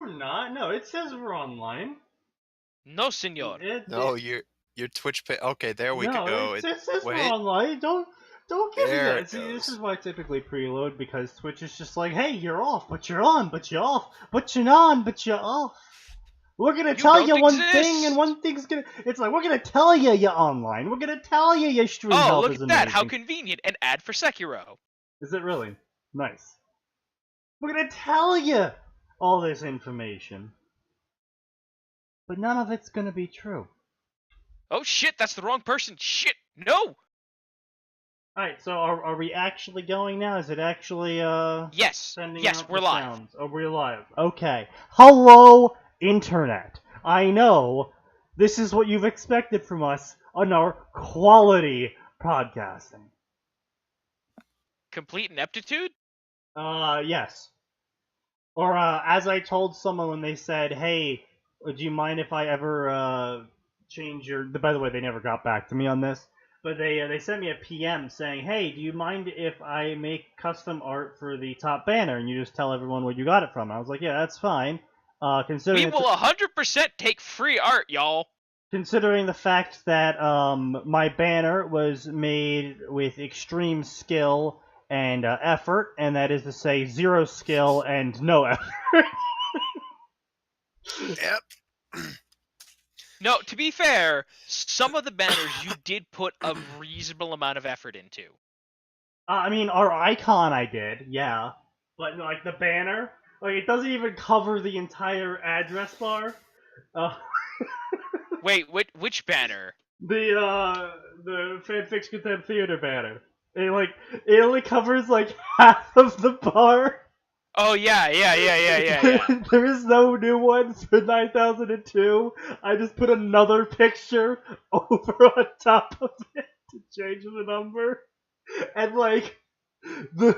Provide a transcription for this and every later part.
we're not. No, it says we're online. No, senor. No, your Twitch page. Okay, there we No, go. it says we're wait. online. Don't give me There that. it See, this goes. is why I typically preload, because Twitch is just like, hey, you're off, but you're on, but you're off, but you're on, but you're off. We're gonna tell you don't one exist. thing, and one thing's gonna. It's like, we're gonna tell you you're online. We're gonna tell you your stream health look is at that! amazing. How convenient! An ad for Sekiro. Is it really? Nice. We're gonna tell you all this information. But none of it's gonna be true. Oh shit! That's the wrong person. Shit! No. Alright, so are we actually going now? Is it actually, Yes. sending Yes, out we're the live. sounds? Oh, we're live. Okay. Hello, Internet. I know this is what you've expected from us on our quality podcasting. Complete ineptitude? Yes. Or, as I told someone when they said, hey, do you mind if I ever, change your... By the way, they never got back to me on this. But they sent me a PM saying, hey, do you mind if I make custom art for the top banner and you just tell everyone where you got it from? I was like, yeah, that's fine. We will 100% take free art, y'all. Considering the fact that my banner was made with extreme skill and effort, and that is to say 0 skill and no effort. Yep. No, to be fair, some of the banners you did put a reasonable amount of effort into. I mean, our icon I did, yeah. But, like, the banner, like, it doesn't even cover the entire address bar. Wait, which banner? The Fanfiction Contempt Theater banner. It only covers, like, half of the bar. Oh, yeah. There is no new one for 9002. I just put another picture over on top of it to change the number. And, like, the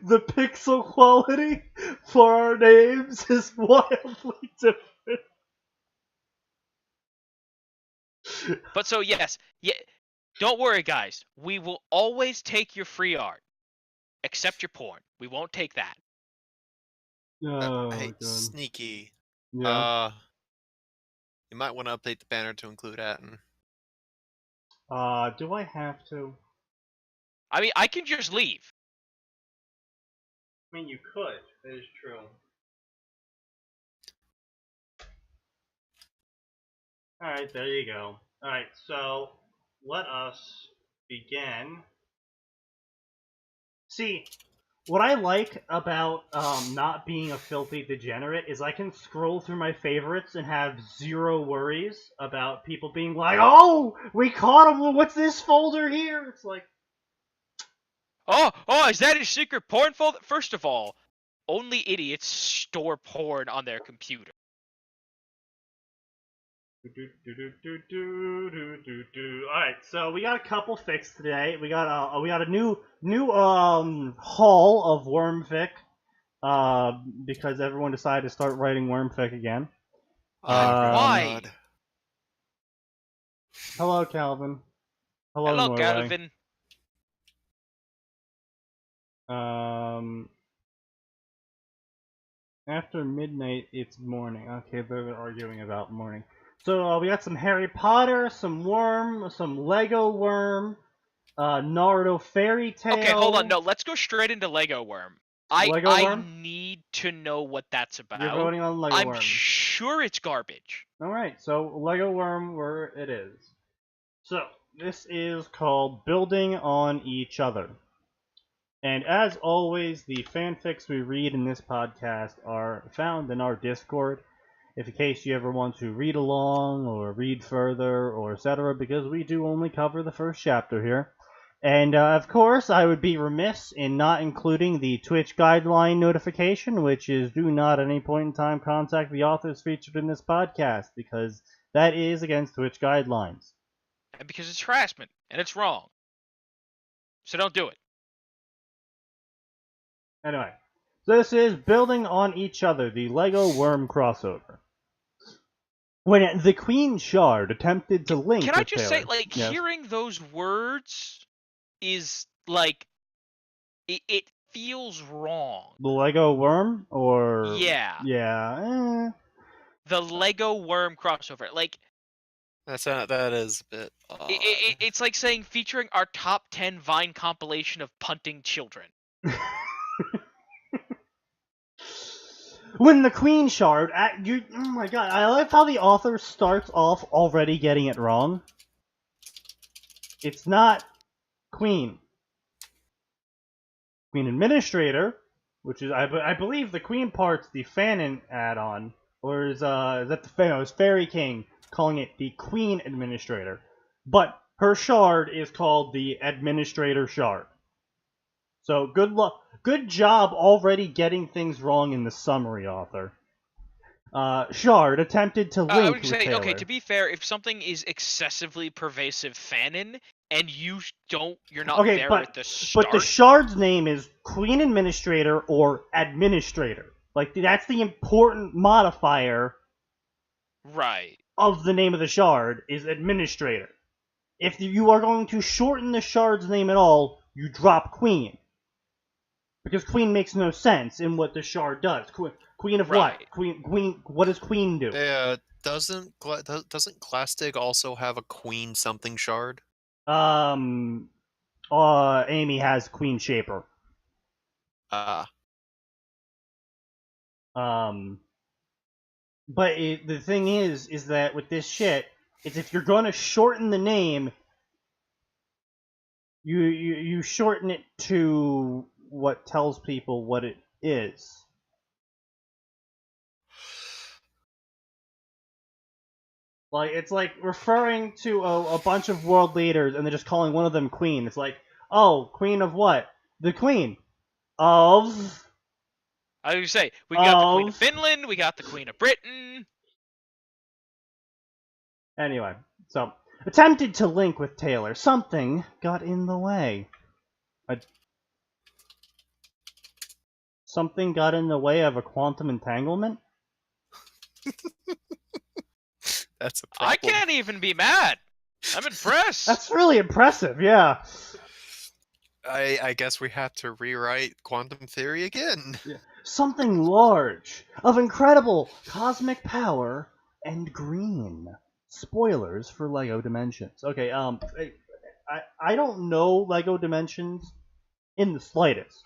pixel quality for our names is wildly different. But so, yes. Yeah, don't worry, guys. We will always take your free art. Except your porn. We won't take that. Oh, hey, God. Sneaky. Yeah. You might want to update the banner to include Atin. Do I have to? I mean, I can just leave. I mean, you could. That is true. Alright, there you go. Alright, so let us begin. See, what I like about not being a filthy degenerate is I can scroll through my favorites and have 0 worries about people being like, oh, we caught him, what's this folder here? It's like... Oh, is that his secret porn folder? First of all, only idiots store porn on their computer. Alright, so we got a couple fixed today. We got a new haul of Wormfic, because everyone decided to start writing Wormfic again. Why? Hello, Calvin. Hello, Hello, Norway. Calvin. After midnight, it's morning. Okay, they're arguing about morning. So we got some Harry Potter, some Worm, some Lego Worm, Naruto Fairy Tale. Okay, hold on. No, let's go straight into Lego Worm. I need to know what that's about. You're voting on Lego Worm. I'm sure it's garbage. Alright, so Lego Worm, where it is. So, this is called Building on Each Other. And as always, the fanfics we read in this podcast are found in our Discord. If in case you ever want to read along, or read further, or etc., because we do only cover the first chapter here. And, of course, I would be remiss in not including the Twitch guideline notification, which is do not at any point in time contact the authors featured in this podcast, because that is against Twitch guidelines. And because it's harassment, and it's wrong. So don't do it. Anyway, so this is Building on Each Other, the Lego Worm crossover. When the Queen Shard attempted to link Can I just say, yes. hearing those words is, like, it feels wrong. The Lego worm, or Yeah, yeah, the Lego worm crossover. Like, That is a bit odd. it's like saying featuring our top 10 Vine compilation of punting children. When the Queen Shard, oh my god, I love how the author starts off already getting it wrong. It's not Queen. Queen Administrator, which is, I believe the Queen part's the Fanon add-on, or is that the Fairy King calling it the Queen Administrator. But her shard is called the Administrator Shard. So good job already getting things wrong in the summary, author. Shard attempted to link I would with say, Taylor. okay, to be fair, if something is excessively pervasive fanon, and you're not Okay, there at the start. But the shard's name is Queen Administrator or Administrator. Like, that's the important modifier Right. of the name of the shard is Administrator. If you are going to shorten the shard's name at all, you drop Queen. Because Queen makes no sense in what the shard does. Queen of Right. what? Queen. What does Queen do? Doesn't Glastig also have a Queen something shard? Amy has Queen Shaper. Ah. But the thing is that with this shit, is if you're gonna shorten the name, you shorten it to what tells people what it is. Like, it's like referring to a bunch of world leaders and they're just calling one of them Queen. It's like, oh, Queen of what? The Queen of... I would say, we got the Queen of Finland, we got the Queen of Britain. Anyway, so, attempted to link with Taylor. Something got in the way. Something got in the way of a quantum entanglement? That's a problem. I can't even be mad. I'm impressed. That's really impressive, yeah. I guess we have to rewrite quantum theory again. Yeah. Something large, of incredible cosmic power, and green. Spoilers for LEGO Dimensions. Okay, I don't know LEGO Dimensions in the slightest.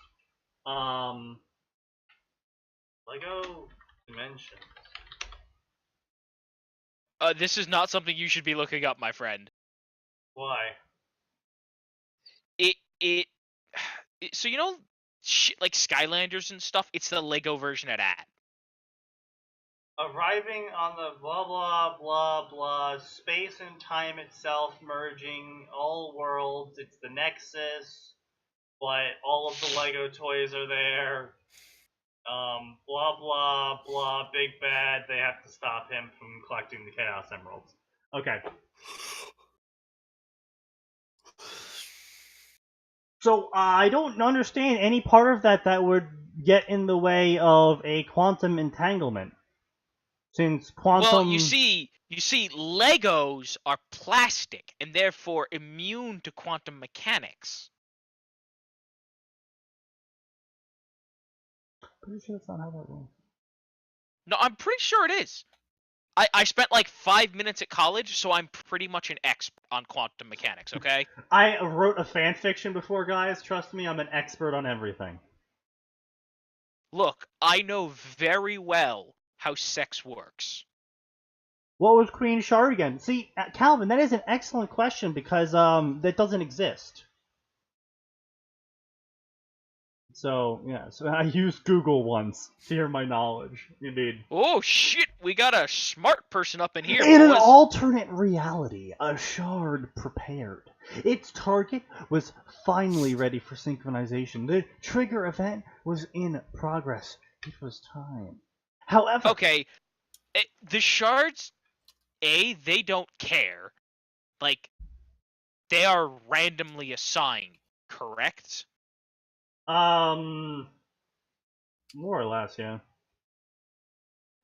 LEGO Dimensions. This is not something you should be looking up, my friend. Why? So you know, like Skylanders and stuff. It's the Lego version of that. Arriving on the blah blah blah blah, space and time itself merging, all worlds, it's the Nexus, but all of the Lego toys are there. Blah blah blah, big bad, they have to stop him from collecting the Chaos Emeralds. Okay. So, I don't understand any part of that would get in the way of a quantum entanglement. Since quantum... Well, you see, Legos are plastic and therefore immune to quantum mechanics. Pretty sure that's not how that works. No, I'm pretty sure it is. I spent like 5 minutes at college, so I'm pretty much an expert on quantum mechanics, okay? I wrote a fanfiction before, guys. Trust me, I'm an expert on everything. Look, I know very well how sex works. What was Queen Shard again? See, Calvin, that is an excellent question because that doesn't exist. So, yeah, so I used Google once to hear my knowledge, indeed. Oh shit, we got a smart person up in here. In an alternate reality, a shard prepared. Its target was finally ready for synchronization. The trigger event was in progress. It was time. However... Okay, the shards, they don't care. Like, they are randomly assigned, correct? More or less, yeah.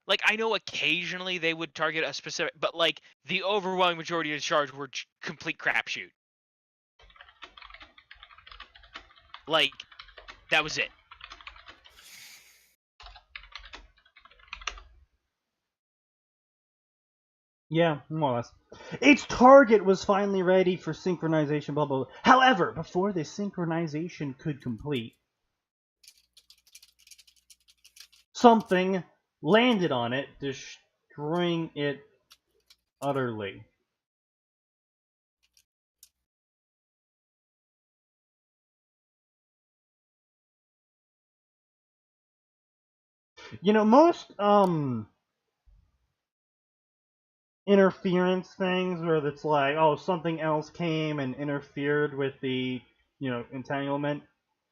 Like, I know occasionally they would target a specific, but like, the overwhelming majority of the shards were complete crapshoot. Like, That was it. Yeah, more or less. Its target was finally ready for synchronization, blah, blah, blah. However, before this synchronization could complete, something landed on it, destroying it utterly. You know, most interference things where it's like, oh, something else came and interfered with the, entanglement.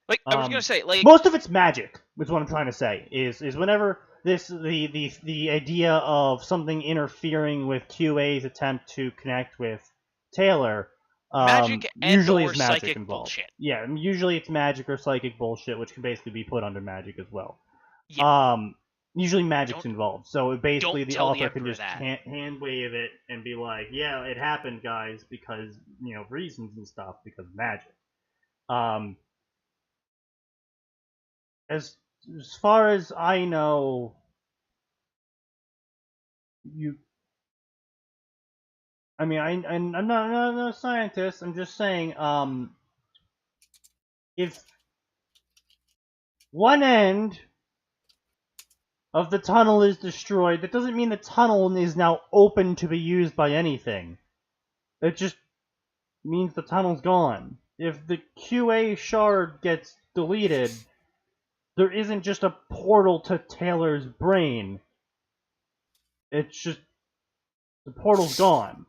Like I was gonna say, like Most of it's magic. Is what I'm trying to say. Is whenever the idea of something interfering with QA's attempt to connect with Taylor, magic and usually or is magic psychic involved. bullshit. Yeah, usually it's magic or psychic bullshit, which can basically be put under magic as well. Yeah. Usually magic's involved, so basically the tell the author can Emperor just that. hand wave it and be like, yeah, it happened, guys, because reasons and stuff, because of magic. As far as I know, I'm not a scientist. I'm just saying, if one end of the tunnel is destroyed, that doesn't mean the tunnel is now open to be used by anything. It just means the tunnel's gone. If the QA shard gets deleted, there isn't just a portal to Taylor's brain. It's just the portal's gone.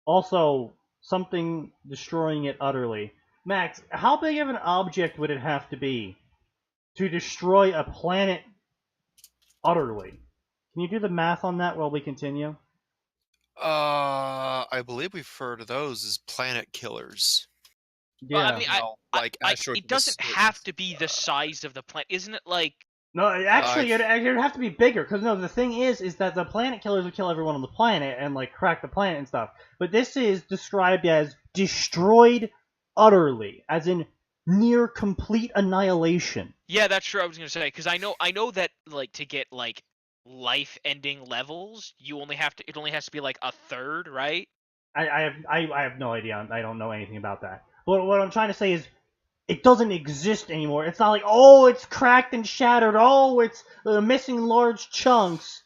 Also, something destroying it utterly. Max, how big of an object would it have to be to destroy a planet utterly? Can you do the math on that while we continue? I believe we refer to those as planet killers. Well, Yeah. I mean, like asteroid it doesn't have to be the size of the planet, isn't it? Like, No, actually, it'd have to be bigger, because no, the thing is that the planet killers would kill everyone on the planet and, like, crack the planet and stuff. But this is described as destroyed utterly, as in near complete annihilation. yeah, that's true. I was gonna say, because I know that, like, to get like life-ending levels, it only has to be like a third, right? I have no idea. I don't know anything about that. But what I'm trying to say is, it doesn't exist anymore. It's not like, oh, it's cracked and shattered. Oh, it's missing large chunks.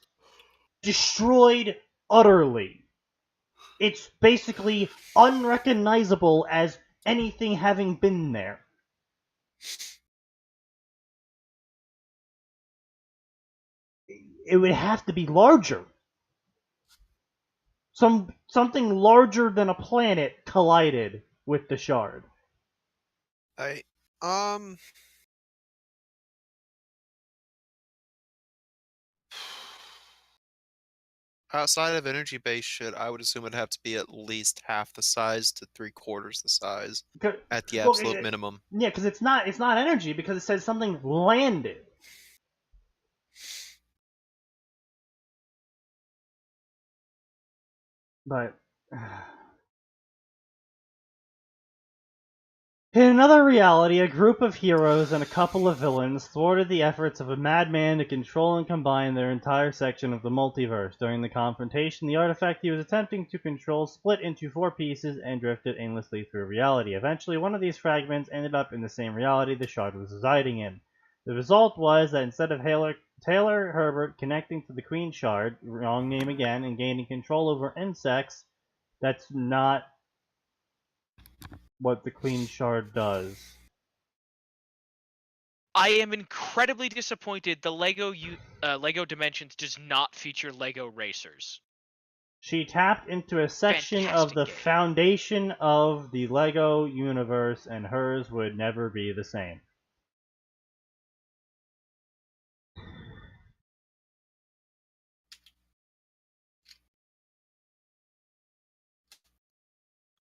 Destroyed utterly. It's basically unrecognizable as anything having been there. It would have to be larger. Something larger than a planet collided with the shard. Outside of energy-based shit, I would assume it'd have to be at least half the size to 3/4 the size at the absolute minimum. Yeah, because it's not energy, because it says something landed. But in another reality, a group of heroes and a couple of villains thwarted the efforts of a madman to control and combine their entire section of the multiverse. During the confrontation, the artifact he was attempting to control split into 4 pieces and drifted aimlessly through reality. Eventually, one of these fragments ended up in the same reality the shard was residing in. The result was that instead of Taylor Herbert connecting to the Queen Shard, wrong name again, and gaining control over insects, that's not what the Queen Shard does. I am incredibly disappointed the Lego Dimensions does not feature Lego racers. She tapped into a section of the foundation of the Lego universe, and hers would never be the same.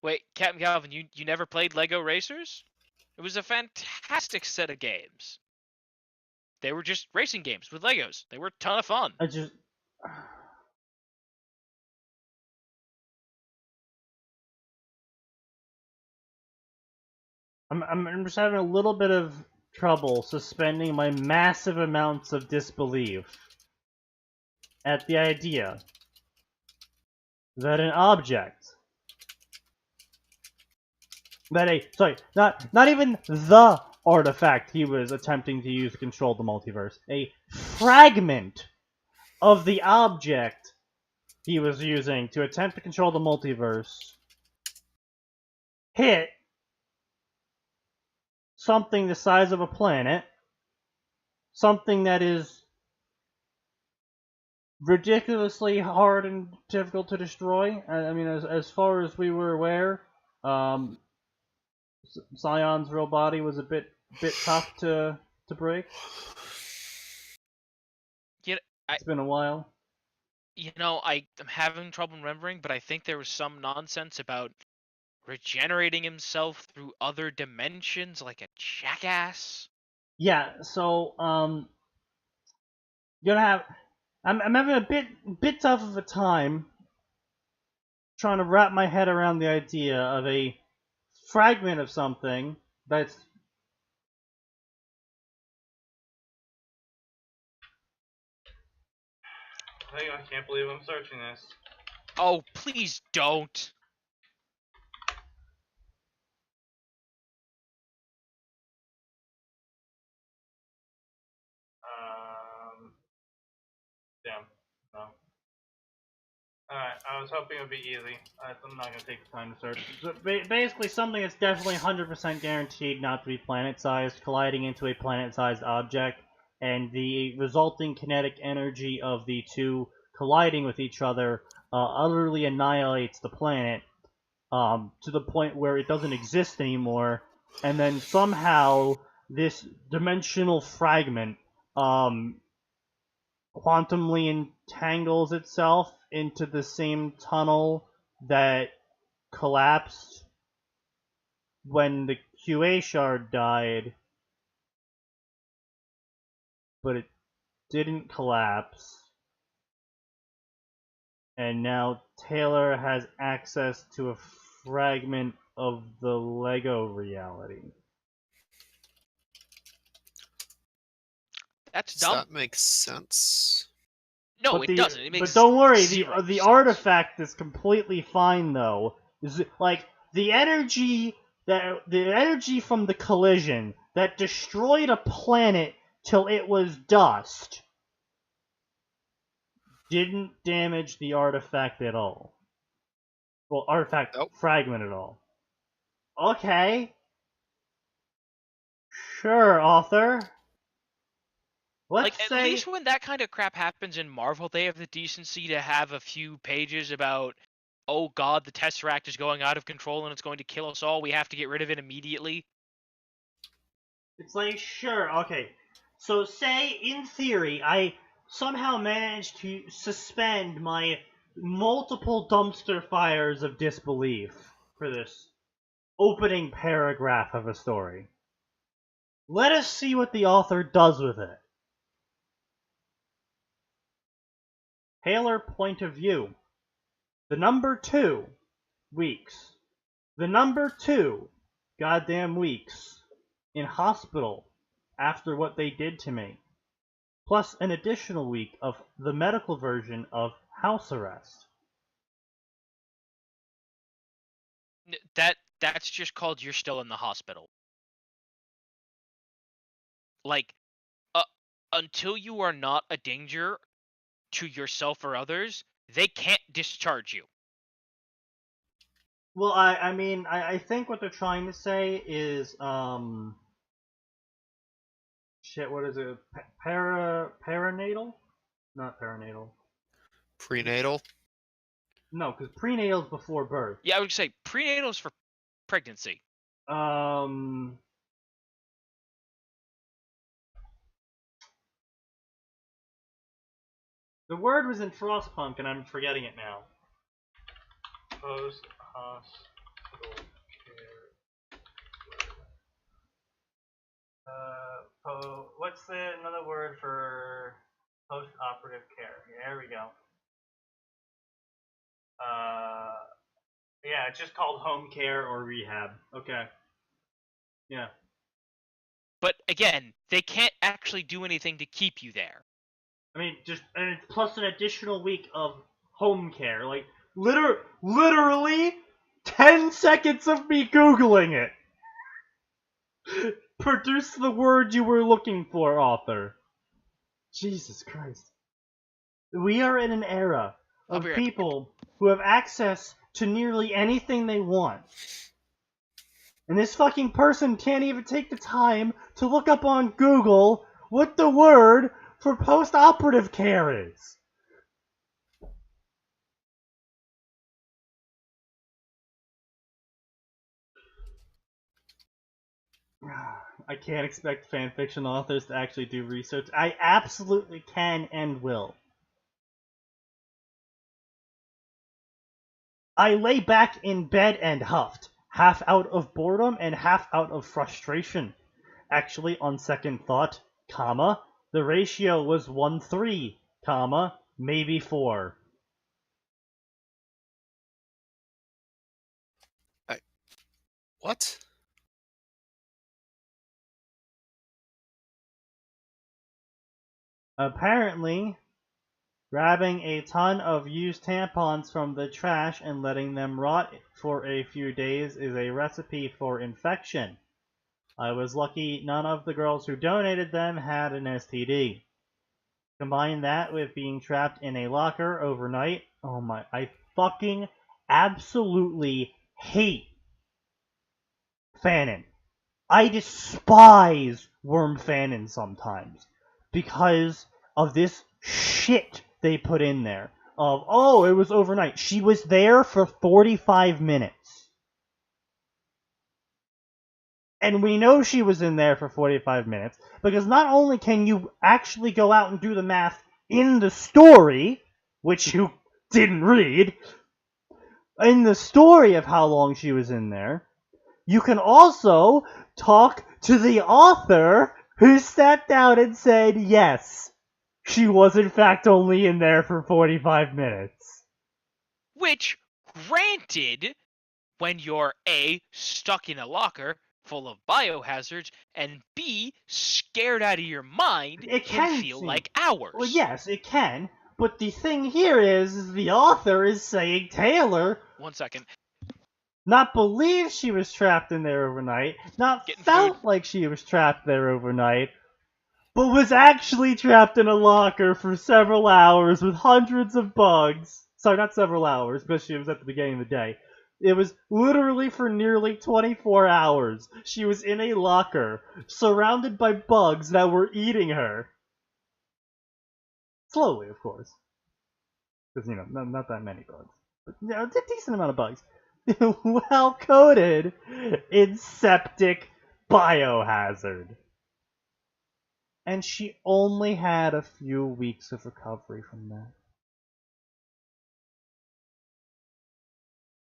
Wait, Captain Calvin, you never played Lego Racers? It was a fantastic set of games. They were just racing games with Legos. They were a ton of fun. I'm just having a little bit of trouble suspending my massive amounts of disbelief at the idea that an object, not even the artifact he was attempting to use to control the multiverse, a fragment of the object he was using to attempt to control the multiverse hit something the size of a planet, something that is ridiculously hard and difficult to destroy. I mean, as far as we were aware, Zion's real body was a bit tough to break. It's been a while. I'm having trouble remembering, but I think there was some nonsense about regenerating himself through other dimensions like a jackass. Yeah, so you're gonna have I'm having a bit tough of a time trying to wrap my head around the idea of a fragment of something that's I can't believe I'm searching this. Oh, please don't. Damn. No. Alright, I was hoping it would be easy. I'm not going to take the time to search. So basically, something that's definitely 100% guaranteed not to be planet-sized, colliding into a planet-sized object, and the resulting kinetic energy of the two colliding with each other utterly annihilates the planet to the point where it doesn't exist anymore, and then somehow this dimensional fragment quantumly entangles itself into the same tunnel that collapsed when the QA shard died, but it didn't collapse. And now Taylor has access to a fragment of the Lego reality. That's Does dumb. that make sense? No, it doesn't. It makes but don't worry, zero the sense. artifact is completely fine though. Like the energy from the collision that destroyed a planet till it was dust didn't damage the artifact at all. Well, artifact fragment at all. Okay. Sure, author. At least when that kind of crap happens in Marvel, they have the decency to have a few pages about, oh god, the Tesseract is going out of control and it's going to kill us all. We have to get rid of it immediately. It's like, sure, okay. So say, in theory, I somehow managed to suspend my multiple dumpster fires of disbelief for this opening paragraph of a story. Let us see what the author does with it. Taylor point of view. The number 2 weeks. The number 2 goddamn weeks in hospital after what they did to me. Plus an additional week of the medical version of house arrest. That's just called you're still in the hospital. Like, until you are not a danger to yourself or others, they can't discharge you. Well, I think what they're trying to say is, shit, what is it? Perinatal? Not perinatal. Prenatal? No, because prenatal is before birth. Yeah, I would say prenatal is for pregnancy. The word was in Frostpunk, and I'm forgetting it now. Post-hospital care. What's another word for post-operative care? There we go. Yeah, it's just called home care or rehab. Okay. Yeah. But again, they can't actually do anything to keep you there. I mean, and plus an additional week of home care. Like, literally 10 seconds of me Googling it. Produce the word you were looking for, author. Jesus Christ. We are in an era of people who have access to nearly anything they want. And this fucking person can't even take the time to look up on Google what the word for post-operative care is. I can't expect fanfiction authors to actually do research. I absolutely can and will. I lay back in bed and huffed, half out of boredom and half out of frustration. Actually, on second thought, the ratio was 1:3, maybe 4. What? Apparently, grabbing a ton of used tampons from the trash and letting them rot for a few days is a recipe for infection. I was lucky none of the girls who donated them had an STD. Combine that with being trapped in a locker overnight. Oh my, I fucking absolutely hate Fanon. I despise Worm Fanon sometimes because of this shit they put in there. Oh, it was overnight. She was there for 45 minutes. And we know she was in there for 45 minutes because not only can you actually go out and do the math in the story, which you didn't read, in the story of how long she was in there, you can also talk to the author who sat down and said, yes, she was in fact only in there for 45 minutes. Which, granted, when you're A, stuck in a locker full of biohazards, and B, scared out of your mind, it can feel like hours. Well, yes, it can. But the thing here is the author is saying Taylor... 1 second. Not believe she was trapped in there overnight, not felt like she was trapped there overnight, but was actually trapped in a locker for several hours with hundreds of bugs. Sorry, not several hours, because she was at the beginning of the day. It was literally for nearly 24 hours. She was in a locker, surrounded by bugs that were eating her. Slowly, of course. Because, not that many bugs. But, a decent amount of bugs. Well-coded in septic biohazard. And she only had a few weeks of recovery from that.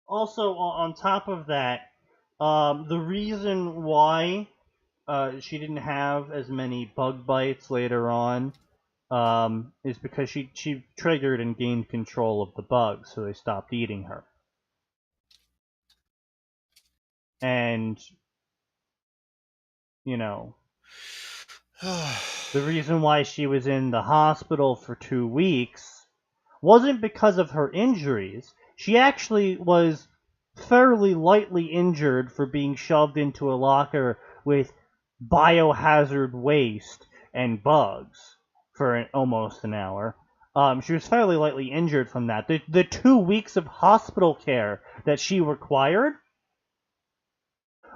Also, on top of that, the reason why she didn't have as many bug bites later on is because she triggered and gained control of the bugs, so they stopped eating her. And, the reason why she was in the hospital for 2 weeks wasn't because of her injuries. She actually was fairly lightly injured for being shoved into a locker with biohazard waste and bugs for almost an hour. She was fairly lightly injured from that. The 2 weeks of hospital care that she required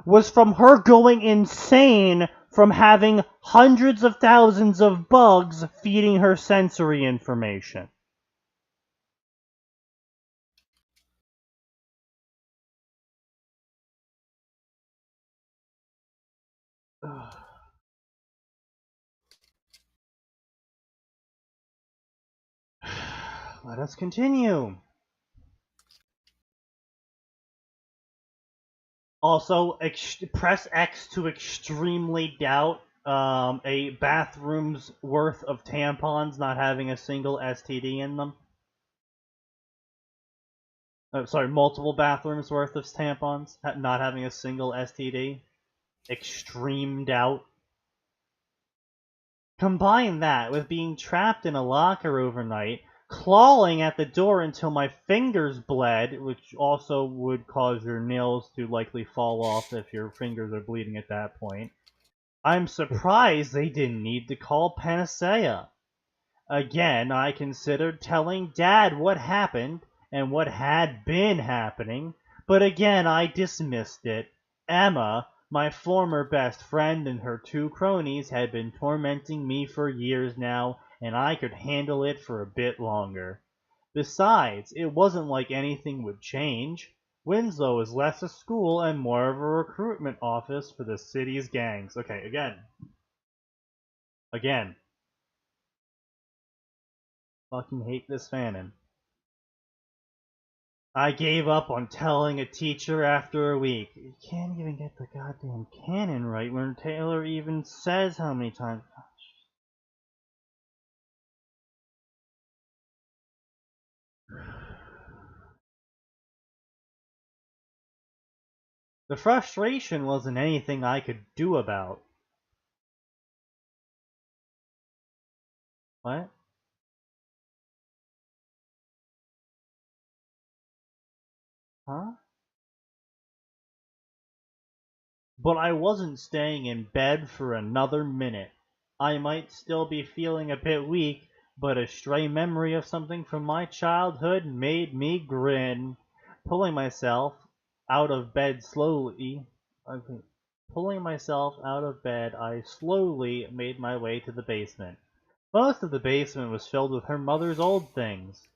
was from her going insane from having hundreds of thousands of bugs feeding her sensory information. Let us continue. Also, press X to extremely doubt a bathroom's worth of tampons not having a single STD in them. Sorry, multiple bathrooms worth of tampons not having a single STD. extreme doubt. Combine that with being trapped in a locker overnight, clawing at the door until my fingers bled, which also would cause your nails to likely fall off if your fingers are bleeding at that point. I'm surprised they didn't need to call Panacea. Again, I considered telling Dad what happened and what had been happening, but again I dismissed it. Emma, my former best friend, and her two cronies had been tormenting me for years now, and I could handle it for a bit longer. Besides, it wasn't like anything would change. Winslow is less a school and more of a recruitment office for the city's gangs. Okay, again. Fucking hate this fanon. I gave up on telling a teacher after a week. You can't even get the goddamn canon right when Taylor even says how many times. The frustration wasn't anything I could do about. What? Huh? But I wasn't staying in bed for another minute. I might still be feeling a bit weak, but a stray memory of something from my childhood made me grin. Pulling myself out of bed slowly, Pulling myself out of bed, I slowly made my way to the basement. Most of the basement was filled with her mother's old things.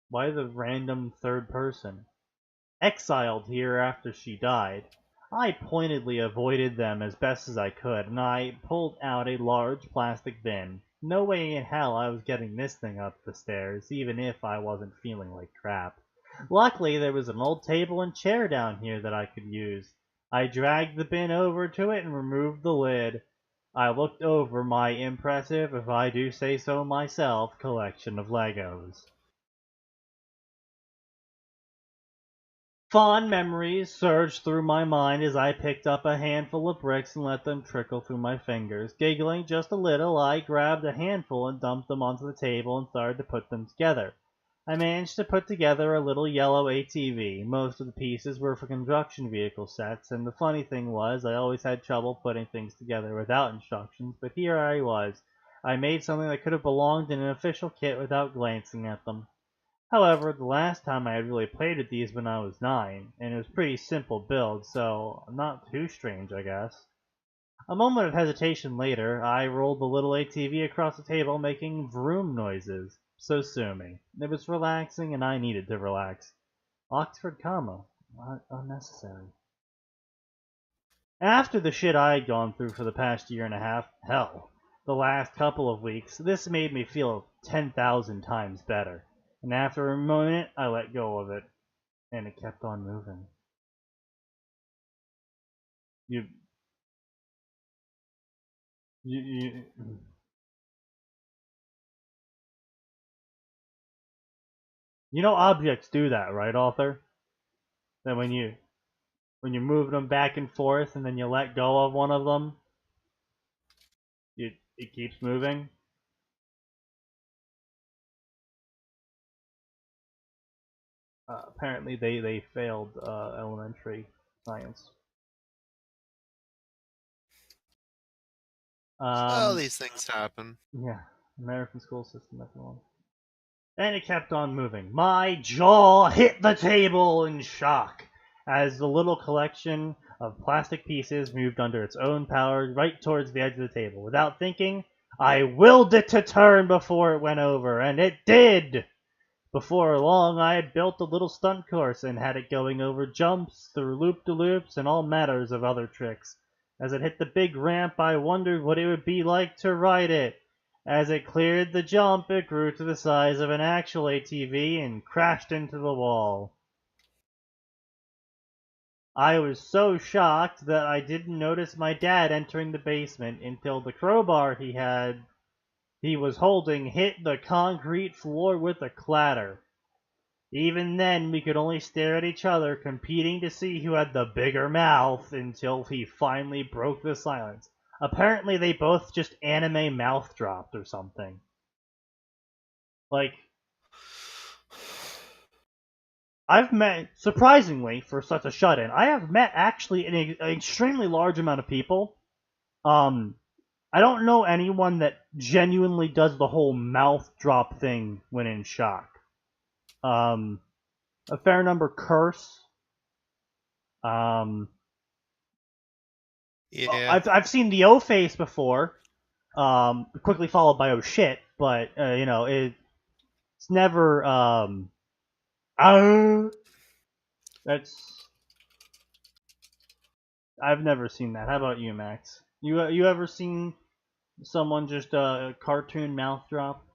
Why the random third person? Exiled here after she died. I pointedly avoided them as best as I could, and I pulled out a large plastic bin. No way in hell I was getting this thing up the stairs, even if I wasn't feeling like crap. Luckily, there was an old table and chair down here that I could use. I dragged the bin over to it and removed the lid. I looked over my impressive, if I do say so myself, collection of Legos. Fond memories surged through my mind as I picked up a handful of bricks and let them trickle through my fingers. Giggling just a little, I grabbed a handful and dumped them onto the table and started to put them together. I managed to put together a little yellow ATV. Most of the pieces were for construction vehicle sets, and the funny thing was, I always had trouble putting things together without instructions, but here I was. I made something that could have belonged in an official kit without glancing at them. However, the last time I had really played with these when I was 9, and it was a pretty simple build, so not too strange, I guess. A moment of hesitation later, I rolled the little ATV across the table, making vroom noises. So sue me. It was relaxing, and I needed to relax. Oxford comma. Unnecessary. After the shit I had gone through for the past year and a half, hell, the last couple of weeks, this made me feel 10,000 times better. And after a minute, I let go of it, and it kept on moving. You know objects do that, right, author? That when you move them back and forth, and then you let go of one of them, it keeps moving. Apparently, they failed elementary science. Well, these things happen. Yeah, American school system, that's the one. And it kept on moving. My jaw hit the table in shock as the little collection of plastic pieces moved under its own power right towards the edge of the table. Without thinking, I willed it to turn before it went over, and it did! Before long, I had built a little stunt course and had it going over jumps, through loop-de-loops, and all matters of other tricks. As it hit the big ramp, I wondered what it would be like to ride it. As it cleared the jump, it grew to the size of an actual ATV and crashed into the wall. I was so shocked that I didn't notice my dad entering the basement until the crowbar he was holding hit the concrete floor with a clatter. Even then, we could only stare at each other, competing to see who had the bigger mouth until he finally broke the silence. Apparently, they both just anime mouth dropped or something. Like, I've met, surprisingly, for such a shut-in, I have met actually an extremely large amount of people. I don't know anyone that genuinely does the whole mouth drop thing when in shock. A fair number curse. Yeah. I've seen the O face before, quickly followed by oh shit, but it's never that's I've never seen that. How about you, Max? You ever seen someone just cartoon mouth drop?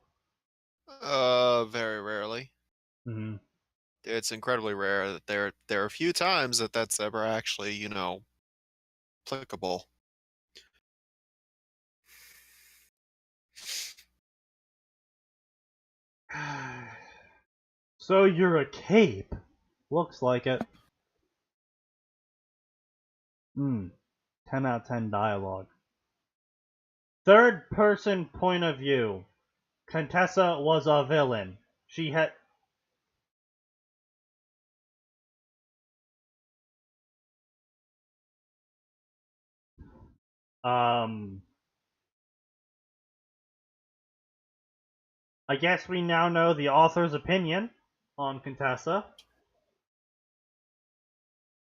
Very rarely. Mm-hmm. It's incredibly rare that there are a few times that that's ever actually, applicable. So you're a cape. Looks like it. 10 out of 10 dialogue. Third person point of view. Contessa was a villain. She had... I guess we now know the author's opinion on Contessa.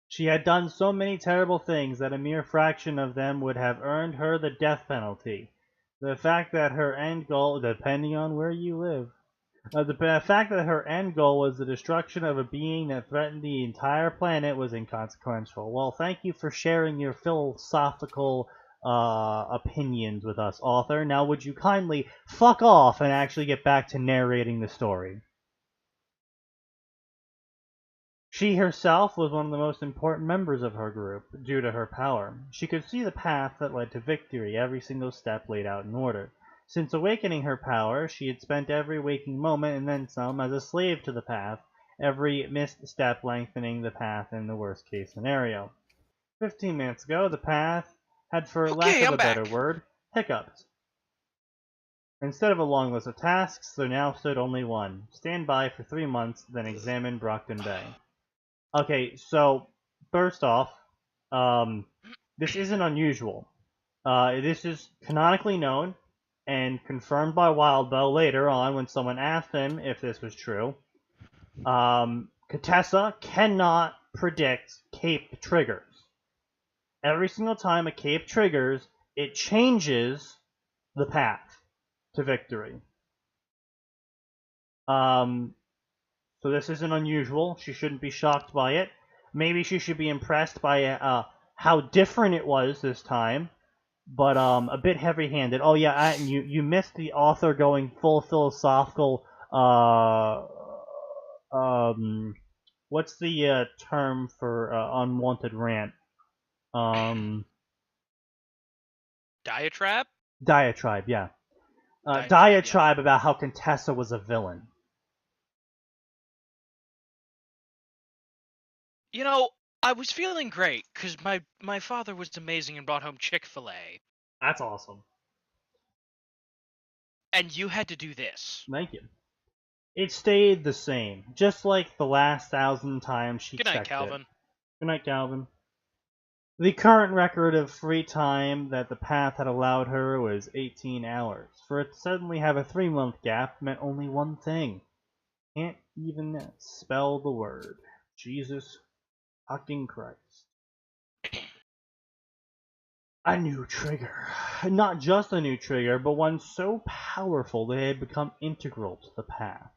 She had done so many terrible things that a mere fraction of them would have earned her the death penalty. The fact that her end goal, depending on where you live, the fact that her end goal was the destruction of a being that threatened the entire planet was inconsequential. Well, thank you for sharing your philosophical opinions with us, author. Now, would you kindly fuck off and actually get back to narrating the story? She herself was one of the most important members of her group, due to her power. She could see the path that led to victory, every single step laid out in order. Since awakening her power, she had spent every waking moment and then some as a slave to the path, every missed step lengthening the path in the worst-case scenario. 15 minutes ago, the path had, for lack of a better word, hiccups. Instead of a long list of tasks, there now stood only one. Stand by for 3 months, then examine Brockton Bay. Okay, so first off, this isn't unusual. This is canonically known and confirmed by Wildbow later on when someone asked him if this was true. Contessa cannot predict cape triggers. Every single time a cape triggers, it changes the path to victory. So this isn't unusual. She shouldn't be shocked by it. Maybe she should be impressed by how different it was this time, but a bit heavy-handed. Oh yeah, and you missed the author going full philosophical. What's the term for unwanted rant? Diatribe? Diatribe, yeah. Diatribe, about how Contessa was a villain. You know, I was feeling great because my father was amazing and brought home Chick-fil-A. That's awesome. And you had to do this. Thank you. It stayed the same, just like the last 1,000 times she checked it. Good night, Calvin. Good night, Calvin. The current record of free time that the path had allowed her was 18 hours. For it to suddenly have a 3-month gap meant only one thing. Can't even spell the word. Jesus fucking Christ. A new trigger. Not just a new trigger, but one so powerful that it had become integral to the path.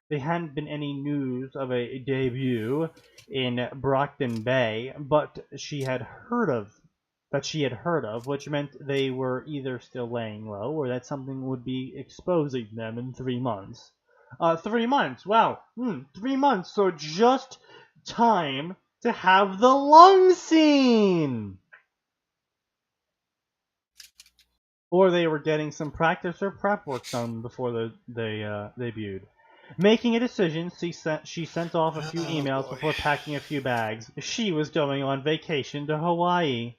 There hadn't been any news of a debut in Brockton Bay, but she had heard of, which meant they were either still laying low or that something would be exposing them in 3 months. 3 months, wow, 3 months, so just time to have the lung scene! Or they were getting some practice or prep work done before they debuted. Making a decision, she sent off a few Oh, emails boy. before packing a few bags. She was going on vacation to Hawaii.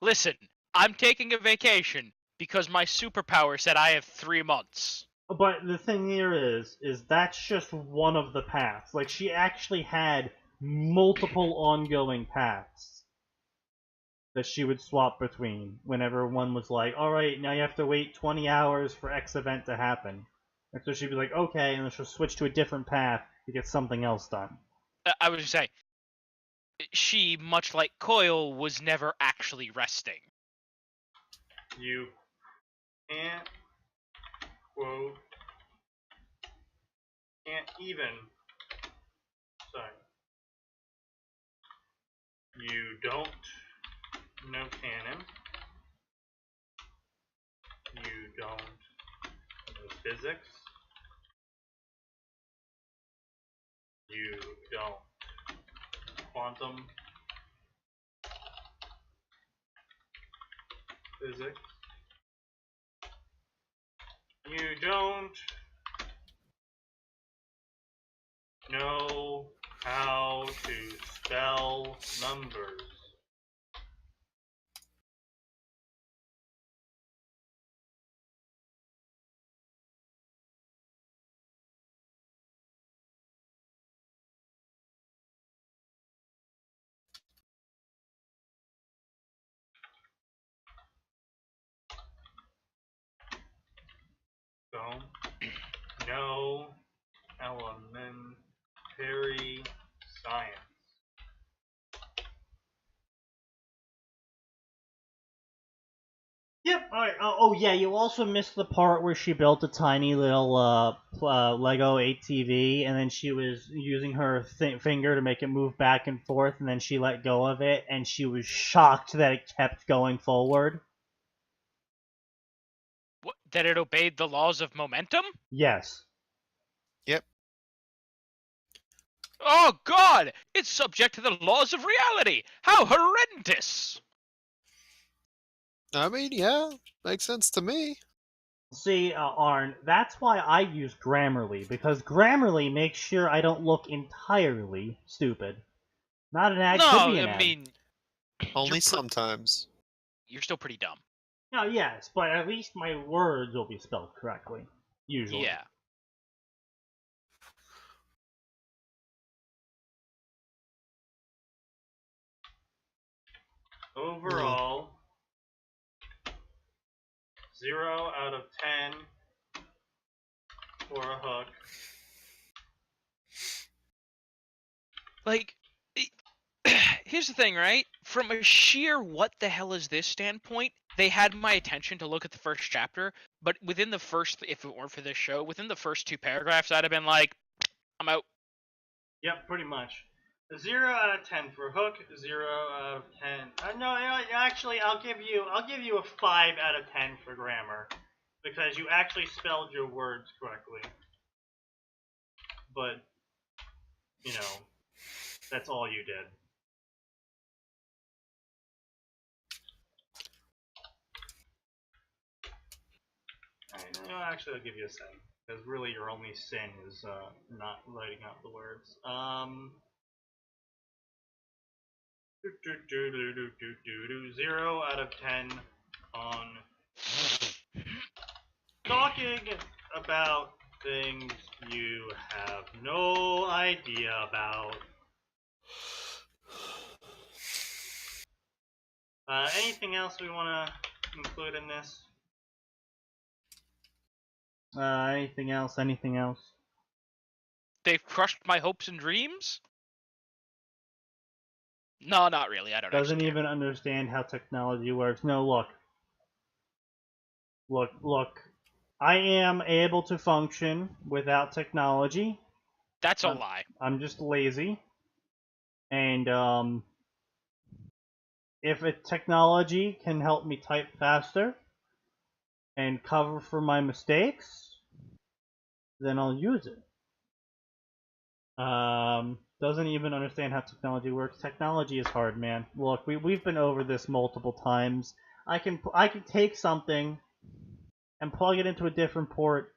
Listen, I'm taking a vacation because my superpower said I have 3 months. But the thing here is that's just one of the paths. Like, she actually had multiple ongoing paths that she would swap between whenever one was like, alright, now you have to wait 20 hours for X event to happen. And so she'd be like, okay, and then she'll switch to a different path to get something else done. I was just saying, she, much like Coil, was never actually resting. You can't quote, can't even, sorry, you don't know canon, you don't know physics, you don't quantum physics, you don't know how to spell numbers. Don't know elementary science. Yep. All right. Oh, yeah. You also missed the part where she built a tiny little Lego ATV, and then she was using her finger to make it move back and forth, and then she let go of it, and she was shocked that it kept going forward. What, that it obeyed the laws of momentum? Yes. Yep. Oh God! It's subject to the laws of reality! How horrendous! I mean, yeah, makes sense to me. See, Arn, that's why I use Grammarly, because Grammarly makes sure I don't look entirely stupid. Not an ad, could No, be an I ad. mean, Only sometimes. you're still pretty dumb. No, yes, but at least my words will be spelled correctly. Usually. Yeah. Overall, 0 out of 10 for a hook. Like, here's the thing, right? From a sheer what the hell is this standpoint, they had my attention to look at the first chapter, but within the first, if it weren't for this show, within the first 2 paragraphs, I'd have been like, I'm out. Yep, pretty much. 0 out of 10 for hook. 0 out of 10. No, actually, I'll give you a 5 out of 10 for grammar, because you actually spelled your words correctly. But you know, that's all you did. Actually, I'll give you a 7, because really your only sin is not writing out the words. 0 out of 10 on talking about things you have no idea about. Anything else we want to include in this? Anything else? Anything else? They've crushed my hopes and dreams? No, not really. I don't Doesn't actually even understand how technology works. No, look. Look. I am able to function without technology. That's a lie. I'm just lazy. And, if a technology can help me type faster and cover for my mistakes, then I'll use it. Doesn't even understand how technology works. Technology is hard, man. Look, we've been over this multiple times. I can take something and plug it into a different port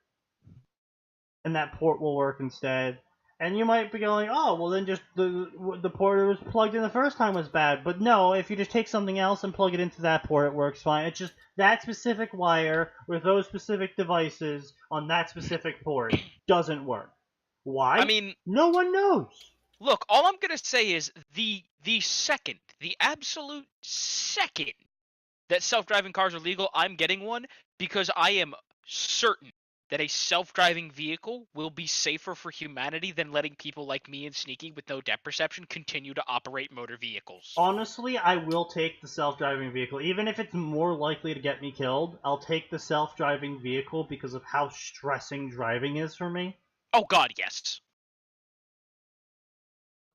and that port will work instead. And you might be going, oh, well then just the port that was plugged in the first time was bad. But no, if you just take something else and plug it into that port, it works fine. It's just that specific wire with those specific devices on that specific port doesn't work. Why? I mean, no one knows. Look, all I'm gonna say is the absolute second that self-driving cars are legal, I'm getting one because I am certain that a self-driving vehicle will be safer for humanity than letting people like me and Sneaky with no depth perception continue to operate motor vehicles. Honestly, I will take the self-driving vehicle. Even if it's more likely to get me killed, I'll take the self-driving vehicle because of how stressing driving is for me. Oh god, yes.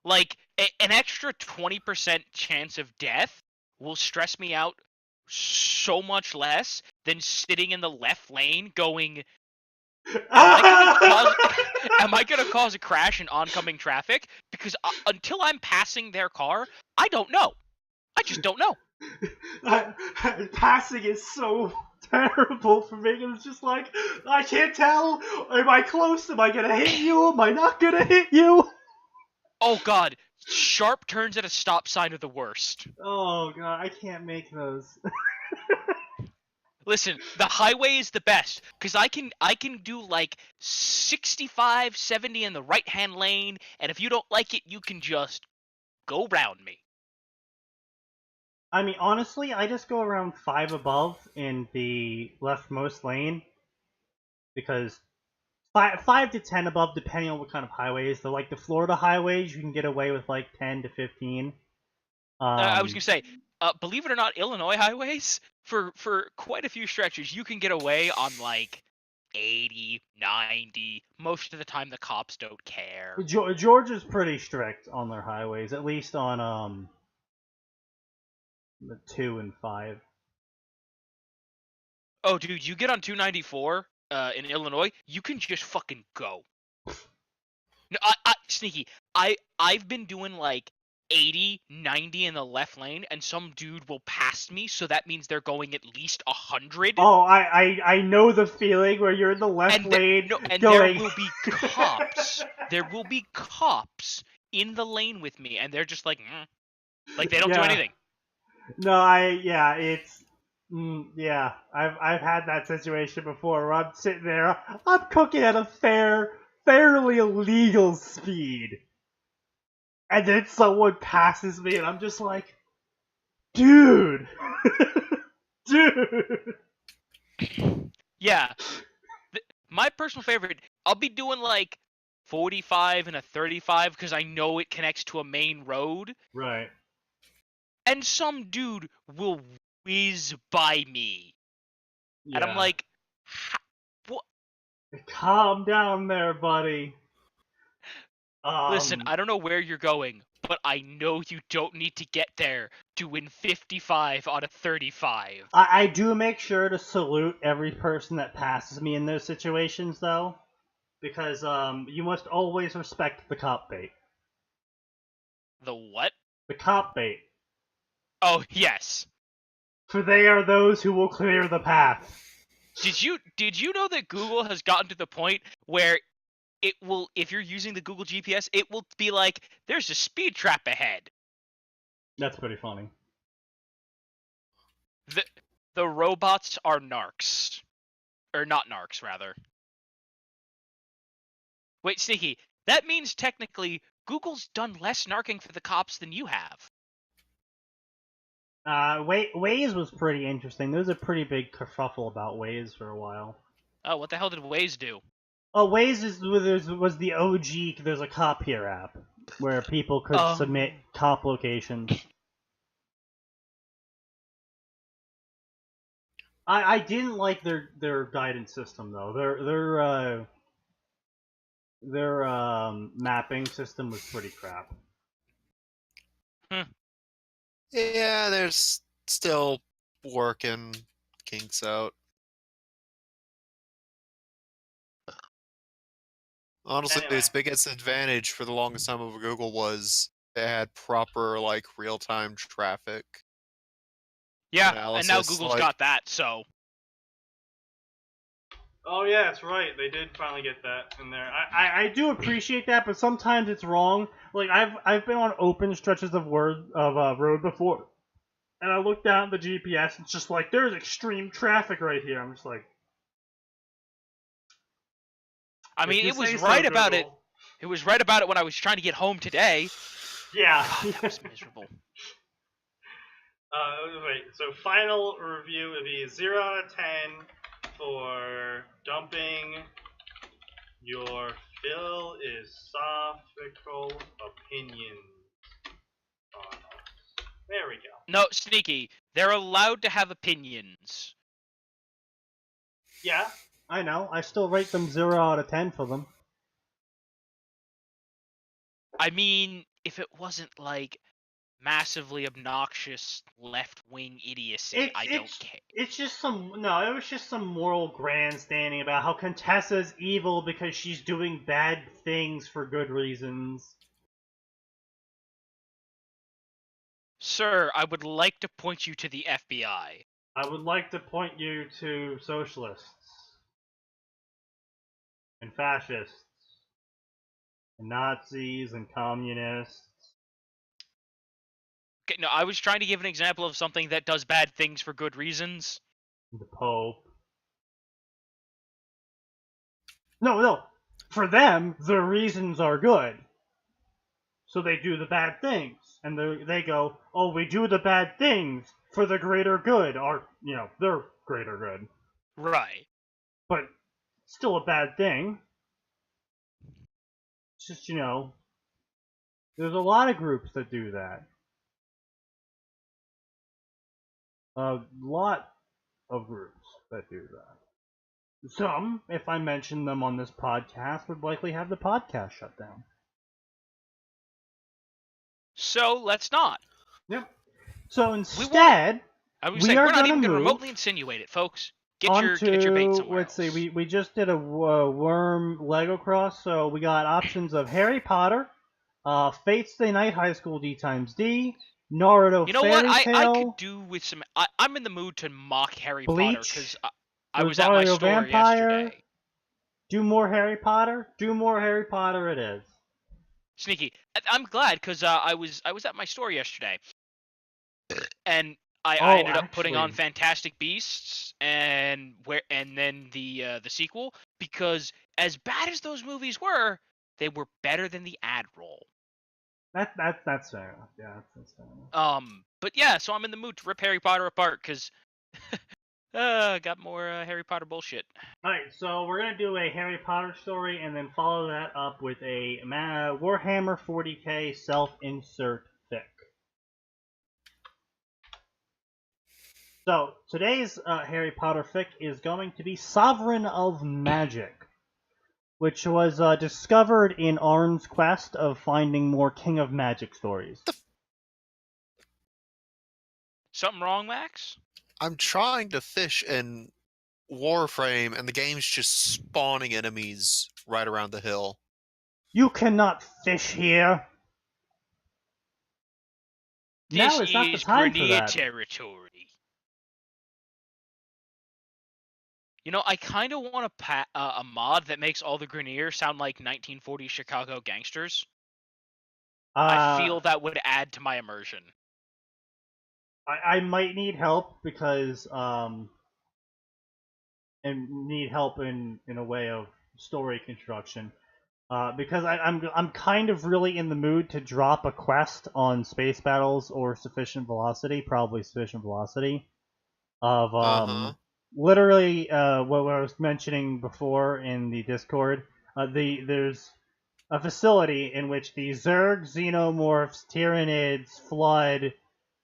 Like, an extra 20% chance of death will stress me out so much less than sitting in the left lane going, am I gonna cause a crash in oncoming traffic? Because until I'm passing their car, I don't know. I just don't know. Passing is so terrible for me. It's just like, I can't tell. Am I close? Am I gonna hit you? Am I not gonna hit you? Oh god, sharp turns at a stop sign are the worst. Oh god, I can't make those. Listen, the highway is the best because I can do like 65, 70 in the right-hand lane, and if you don't like it, you can just go round me. I mean, honestly, I just go around 5 above in the leftmost lane because 5 to 10 above, depending on what kind of highway it is. So, like the Florida highways, you can get away with like 10 to 15. I was gonna say, believe it or not, Illinois highways for quite a few stretches, you can get away on like 80, 90. Most of the time, the cops don't care. Georgia's pretty strict on their highways, at least on the 2 and 5. Oh, dude, you get on 294 in Illinois, you can just fucking go. No, Sneaky, I've been doing like 80, 90 in the left lane, and some dude will pass me, so that means they're going at least 100. Oh, I know the feeling where you're in the left lane. And going... there will be cops. There will be cops in the lane with me, and they're just like they don't do anything. No, it's. Yeah, I've had that situation before where I'm sitting there, I'm cooking at a fairly illegal speed. And then someone passes me and I'm just like, dude! Dude! Yeah. My personal favorite, I'll be doing like 45 and a 35 because I know it connects to a main road. Right. And some dude will whiz by me. Yeah. And I'm like, what? Calm down there, buddy. Listen, I don't know where you're going, but I know you don't need to get there to win 55 on a 35. I do make sure to salute every person that passes me in those situations, though, because you must always respect the cop bait. The what? The cop bait. Oh, yes. For they are those who will clear the path. Did you know that Google has gotten to the point where it will, if you're using the Google GPS, it will be like, there's a speed trap ahead. That's pretty funny. The robots are narcs. Or not narcs, rather. Wait, Sneaky, that means technically Google's done less narking for the cops than you have. Waze was pretty interesting. There was a pretty big kerfuffle about Waze for a while. Oh, what the hell did Waze do? Oh, Waze was the OG There's a Cop Here app, where people could submit cop locations. I didn't like their guidance system, though. Their mapping system was pretty crap. Yeah, there's still working kinks out. Honestly, Anyway. its biggest advantage for the longest time of Google was it had proper, like, real-time traffic. Yeah, analysis, and now Google's like, got that, so... Oh yeah, that's right. They did finally get that in there. I do appreciate that, but sometimes it's wrong. Like I've been on open stretches of road before, and I look down at the GPS. And it's just like there's extreme traffic right here. I'm just like, I mean, it was right about it. It was right about it when I was trying to get home today. Yeah, God, that was miserable. Wait. So final review would be 0 out of 10 for dumping your Phil is satirical opinions on us. There we go. No, Sneaky. They're allowed to have opinions. Yeah, I know. I still rate them 0 out of 10 for them. I mean, if it wasn't like massively obnoxious left-wing idiocy, I don't care. It's just it was just some moral grandstanding about how Contessa's evil because she's doing bad things for good reasons. Sir, I would like to point you to the FBI. I would like to point you to socialists and fascists and Nazis and communists. Okay, no, I was trying to give an example of something that does bad things for good reasons. The Pope. No. For them, the reasons are good. So they do the bad things. And they go, oh, we do the bad things for the greater good. Or, their greater good. Right. But still a bad thing. It's just, there's a lot of groups that do that. A lot of groups that do that. Some, if I mention them on this podcast, would likely have the podcast shut down. So let's not. Yep. So instead, we're not even going to remotely insinuate it, folks. Get your bait somewhere let's see, we just did a worm Lego cross, so we got options of Harry Potter, Fate Stay Night High School D times D, Naruto Fairy Tail. I could do with some. I'm in the mood to mock Harry Bleach, Potter because I was at my store yesterday. Do more Harry Potter. Do more Harry Potter. It is. Sneaky. I'm glad because I was at my store yesterday, and I ended up putting on Fantastic Beasts and then the sequel because as bad as those movies were, they were better than the ad roll. That's fair enough. Yeah, that's fair enough. But yeah, so I'm in the mood to rip Harry Potter apart because got more Harry Potter bullshit. Alright, so we're gonna do a Harry Potter story and then follow that up with a Warhammer 40k self-insert fic. So today's Harry Potter fic is going to be Sovereign of Magic, which was discovered in Arn's quest of finding more King of Magic stories. Something wrong, Max? I'm trying to fish in Warframe, and the game's just spawning enemies right around the hill. You cannot fish here. This now is not the time for that. Territory. I kind of want a mod that makes all the Grenier sound like 1940s Chicago gangsters. I feel that would add to my immersion. I might need help because and need help in a way of story construction. Because I'm kind of really in the mood to drop a quest on Space Battles or Sufficient Velocity, probably Sufficient Velocity, of literally what I was mentioning before in the Discord. There's a facility in which the Zerg, Xenomorphs, Tyranids, Flood,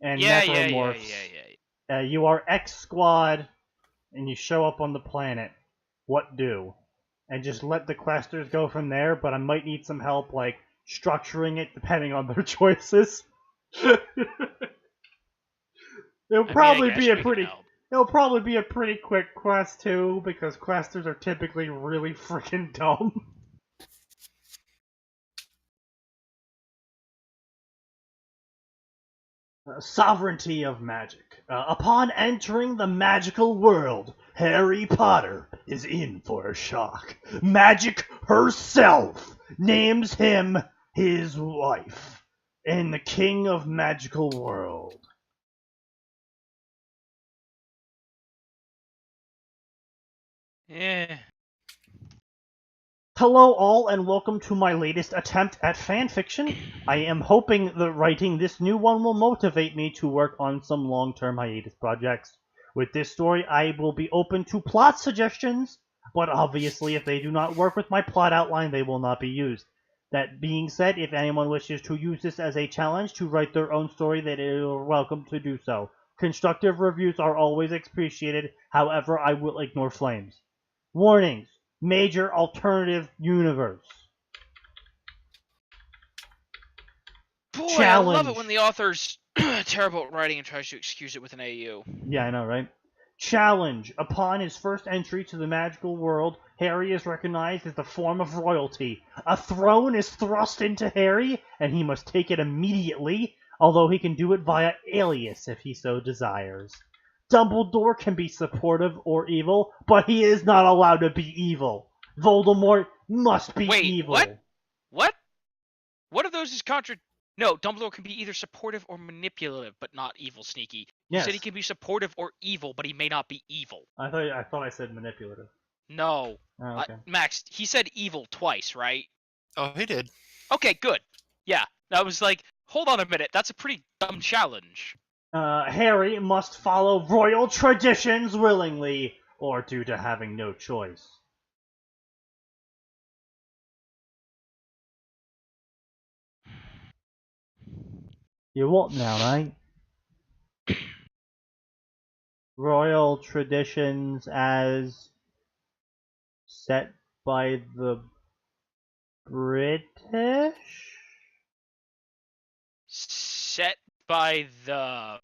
and Necromorphs. You are X Squad, and you show up on the planet. What do? And just let the questers go from there, but I might need some help, like, structuring it depending on their choices. It'll probably be a pretty quick quest, too, because questers are typically really freaking dumb. Sovereignty of Magic. Upon entering the magical world, Harry Potter is in for a shock. Magic herself names him his wife in the king of magical world. Yeah. Hello all, and welcome to my latest attempt at fanfiction. I am hoping that writing this new one will motivate me to work on some long-term hiatus projects. With this story, I will be open to plot suggestions, but obviously if they do not work with my plot outline, they will not be used. That being said, if anyone wishes to use this as a challenge to write their own story, they are welcome to do so. Constructive reviews are always appreciated, however, I will ignore flames. Warnings. Major alternative universe. Boy, Challenge. I love it when the author's terrible at writing and tries to excuse it with an AU. Yeah, I know, right? Challenge. Upon his first entry to the magical world, Harry is recognized as the form of royalty. A throne is thrust into Harry, and he must take it immediately, although he can do it via alias if he so desires. Dumbledore can be supportive or evil, but he is not allowed to be evil. Voldemort must be evil. What? What of those is No, Dumbledore can be either supportive or manipulative, but not evil, Sneaky. You said he can be supportive or evil, but he may not be evil. I thought I said manipulative. No. Oh, okay. Max, he said evil twice, right? Oh, he did. Okay, good. Yeah, I was like, hold on a minute, that's a pretty dumb challenge. Harry must follow royal traditions willingly, or due to having no choice. You what now, mate? Royal traditions as set by the British? Set by the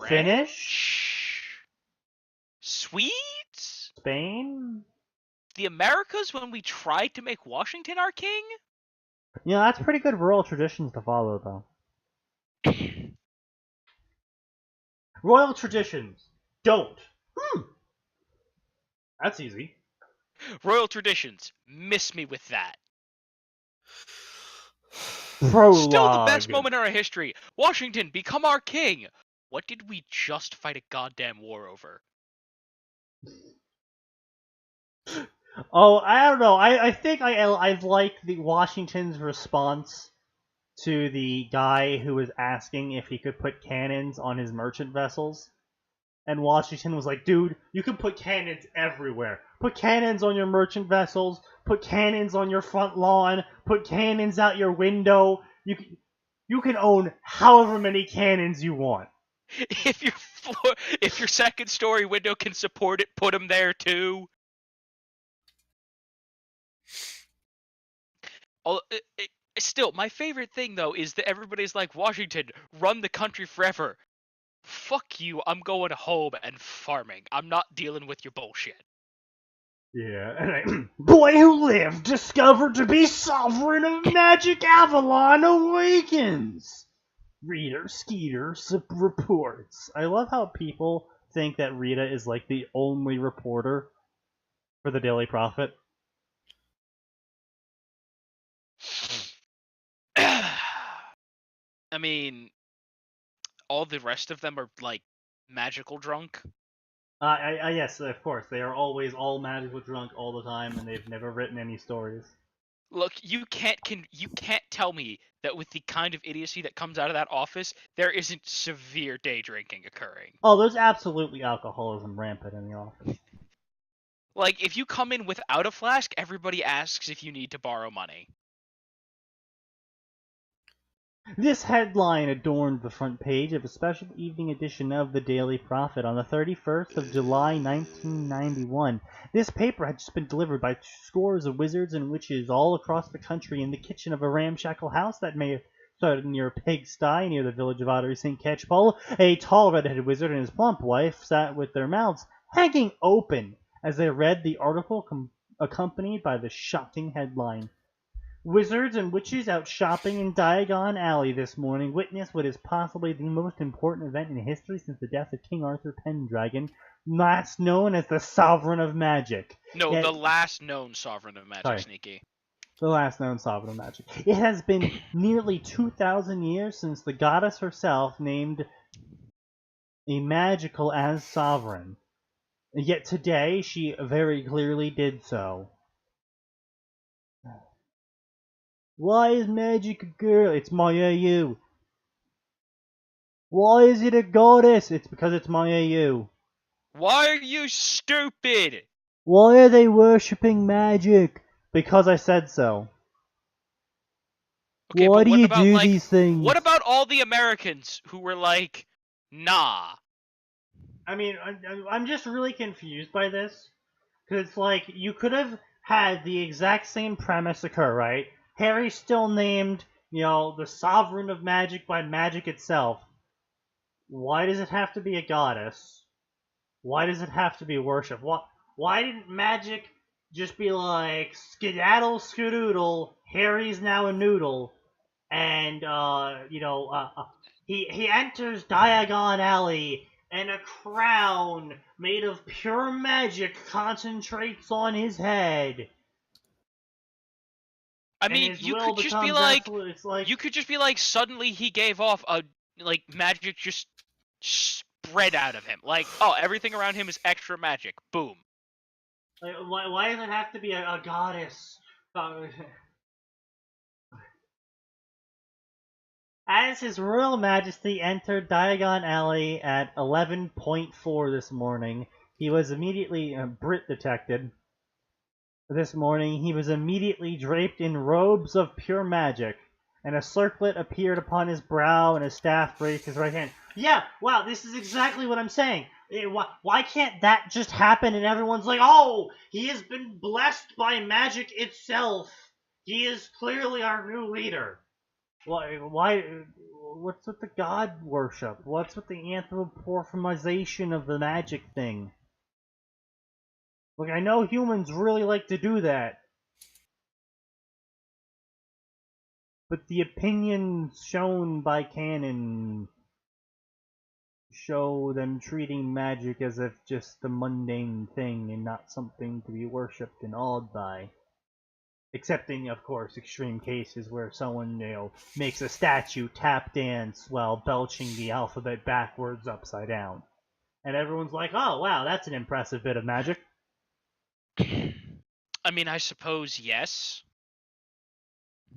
Finnish? Swedes? Spain? The Americas when we tried to make Washington our king? Yeah, that's pretty good royal traditions to follow, though. Royal traditions. Don't. That's easy. Royal traditions. Miss me with that. Prologue. Still the best moment in our history. Washington, become our king. What did we just fight a goddamn war over? Oh, I don't know. I think I've liked the Washington's response to the guy who was asking if he could put cannons on his merchant vessels. And Washington was like, dude, you can put cannons everywhere. Put cannons on your merchant vessels. Put cannons on your front lawn. Put cannons out your window. You can own however many cannons you want. If your second story window can support it, put them there too. Still, my favorite thing though is that everybody's like, Washington, run the country forever. Fuck you, I'm going home and farming. I'm not dealing with your bullshit. Yeah, boy who lived discovered to be sovereign of Magic Avalon awakens. Reader Skeeter reports. I love how people think that Rita is like the only reporter for the Daily Prophet. I mean, all the rest of them are like magical drunk. Yes, of course. They are always all magical drunk all the time, and they've never written any stories. Look, you can't tell me that with the kind of idiocy that comes out of that office, there isn't severe day drinking occurring. Oh, there's absolutely alcoholism rampant in the office. Like, if you come in without a flask, everybody asks if you need to borrow money. This headline adorned the front page of a special evening edition of the Daily Prophet on the 31st of July, 1991. This paper had just been delivered by scores of wizards and witches all across the country in the kitchen of a ramshackle house that may have started near a pigsty near the village of Ottery St. Catchpole. A tall red-headed wizard and his plump wife sat with their mouths hanging open as they read the article accompanied by the shocking headline. Wizards and witches out shopping in Diagon Alley this morning witnessed what is possibly the most important event in history since the death of King Arthur Pendragon. last known as the Sovereign of Magic. No, Yet, the last known sovereign of magic, sorry. Sneaky. The last known Sovereign of Magic. It has been nearly 2,000 years since the goddess herself named a magical as sovereign. Yet today, she very clearly did so. Why is magic a girl? It's my AU. Why is it a goddess? It's because it's my AU. Why are you stupid? Why are they worshipping magic? Because I said so. Okay, Why but do what you about, do like, these things? what about all the Americans who were like, nah? I mean, I'm just really confused by this. Because it's like, you could have had the exact same premise occur, right? Harry's still named, the Sovereign of Magic by magic itself. Why does it have to be a goddess? Why does it have to be worship? Why didn't magic just be like, skedaddle skadoodle, Harry's now a noodle, and, he enters Diagon Alley, and a crown made of pure magic concentrates on his head. I mean, you could just be like, you could just be like, suddenly he gave off a, like, magic just spread out of him. Like, oh, everything around him is extra magic. Boom. Like, why does it have to be a goddess? As His Royal Majesty entered Diagon Alley at 11:4 this morning, he was immediately Brit detected. This morning, he was immediately draped in robes of pure magic, and a circlet appeared upon his brow, and his staff raised his right hand. Yeah, wow, this is exactly what I'm saying. Why can't that just happen and everyone's like, oh, he has been blessed by magic itself. He is clearly our new leader. Why, what's with the god worship? What's with the anthropomorphization of the magic thing? Look, I know humans really like to do that. But the opinions shown by canon show them treating magic as if just a mundane thing and not something to be worshipped and awed by. Excepting, of course, extreme cases where someone, makes a statue tap dance while belching the alphabet backwards upside down. And everyone's like, oh, wow, that's an impressive bit of magic. I mean, I suppose yes.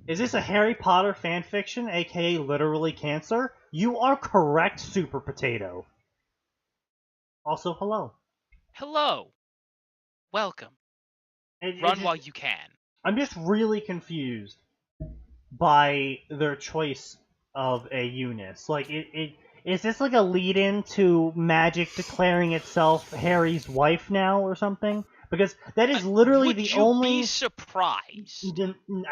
Is this a Harry Potter fanfiction, aka literally cancer? You are correct, Super Potato. Also, hello. Hello. Welcome. Run while you can. I'm just really confused by their choice of a Eunice. Like, is this like a lead-in to magic declaring itself Harry's wife now or something? Because that is literally the only... Would you be surprised?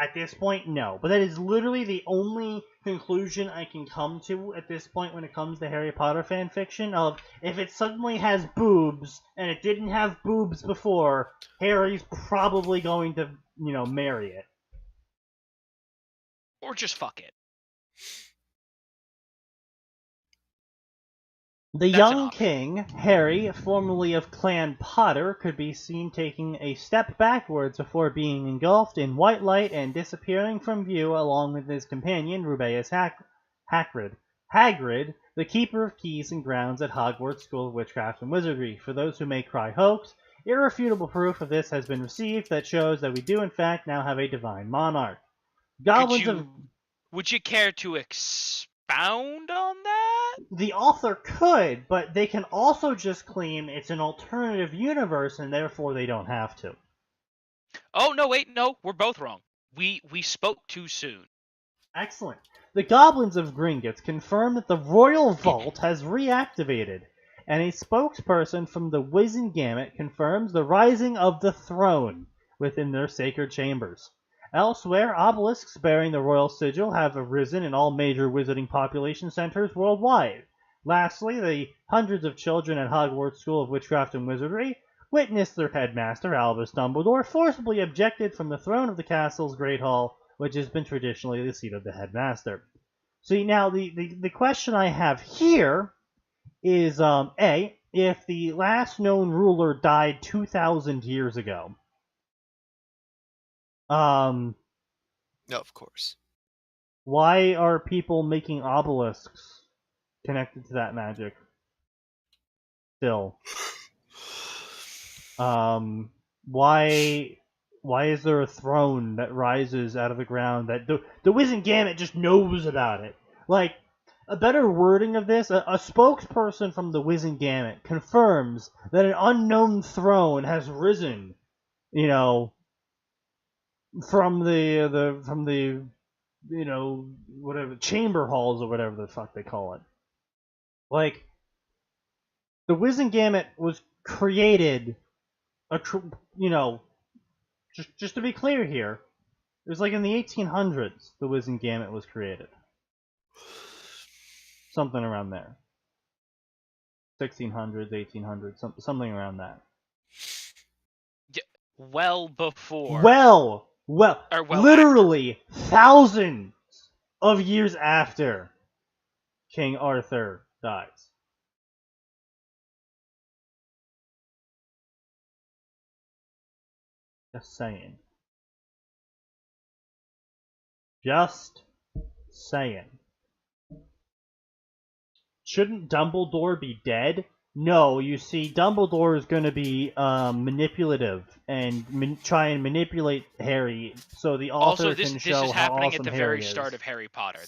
At this point, no. But that is literally the only conclusion I can come to at this point when it comes to Harry Potter fanfiction of, if it suddenly has boobs, and it didn't have boobs before, Harry's probably going to, marry it. Or just fuck it. The young king, Harry, formerly of Clan Potter, could be seen taking a step backwards before being engulfed in white light and disappearing from view along with his companion, Rubeus Hagrid. Hagrid, the keeper of keys and grounds at Hogwarts School of Witchcraft and Wizardry. For those who may cry hoax, irrefutable proof of this has been received that shows that we do in fact now have a divine monarch. Would you care to expound on that? The author could, but they can also just claim it's an alternative universe and therefore they don't have to. Oh, no, wait, no, we're both wrong. We spoke too soon. Excellent. The Goblins of Gringotts confirm that the Royal Vault has reactivated, and a spokesperson from the Wizengamot confirms the rising of the throne within their sacred chambers. Elsewhere, obelisks bearing the royal sigil have arisen in all major wizarding population centers worldwide. Lastly, the hundreds of children at Hogwarts School of Witchcraft and Wizardry witnessed their headmaster, Albus Dumbledore, forcibly ejected from the throne of the castle's Great Hall, which has been traditionally the seat of the headmaster. See, now, the question I have here is, A, if the last known ruler died 2,000 years ago, No, of course. why are people making obelisks connected to that magic still? Why is there a throne that rises out of the ground that the Wizengamot just knows about it? Like, a better wording of this, a spokesperson from the Wizengamot confirms that an unknown throne has risen, you know, from the you know, whatever, chamber halls or whatever the fuck they call it. Like, the Wizengamot was created, you know, just to be clear here, it was like in the 1800s the Wizengamot was created. Something around there. 1600s, 1800s, something around that. Well before. Well, literally thousands of years after King Arthur dies. Just saying. Just saying. Shouldn't Dumbledore be dead? No, you see, Dumbledore is going to be manipulative and try and manipulate Harry, so the author can show how awesome Harry is. Also, this is happening at the very start of Harry Potter.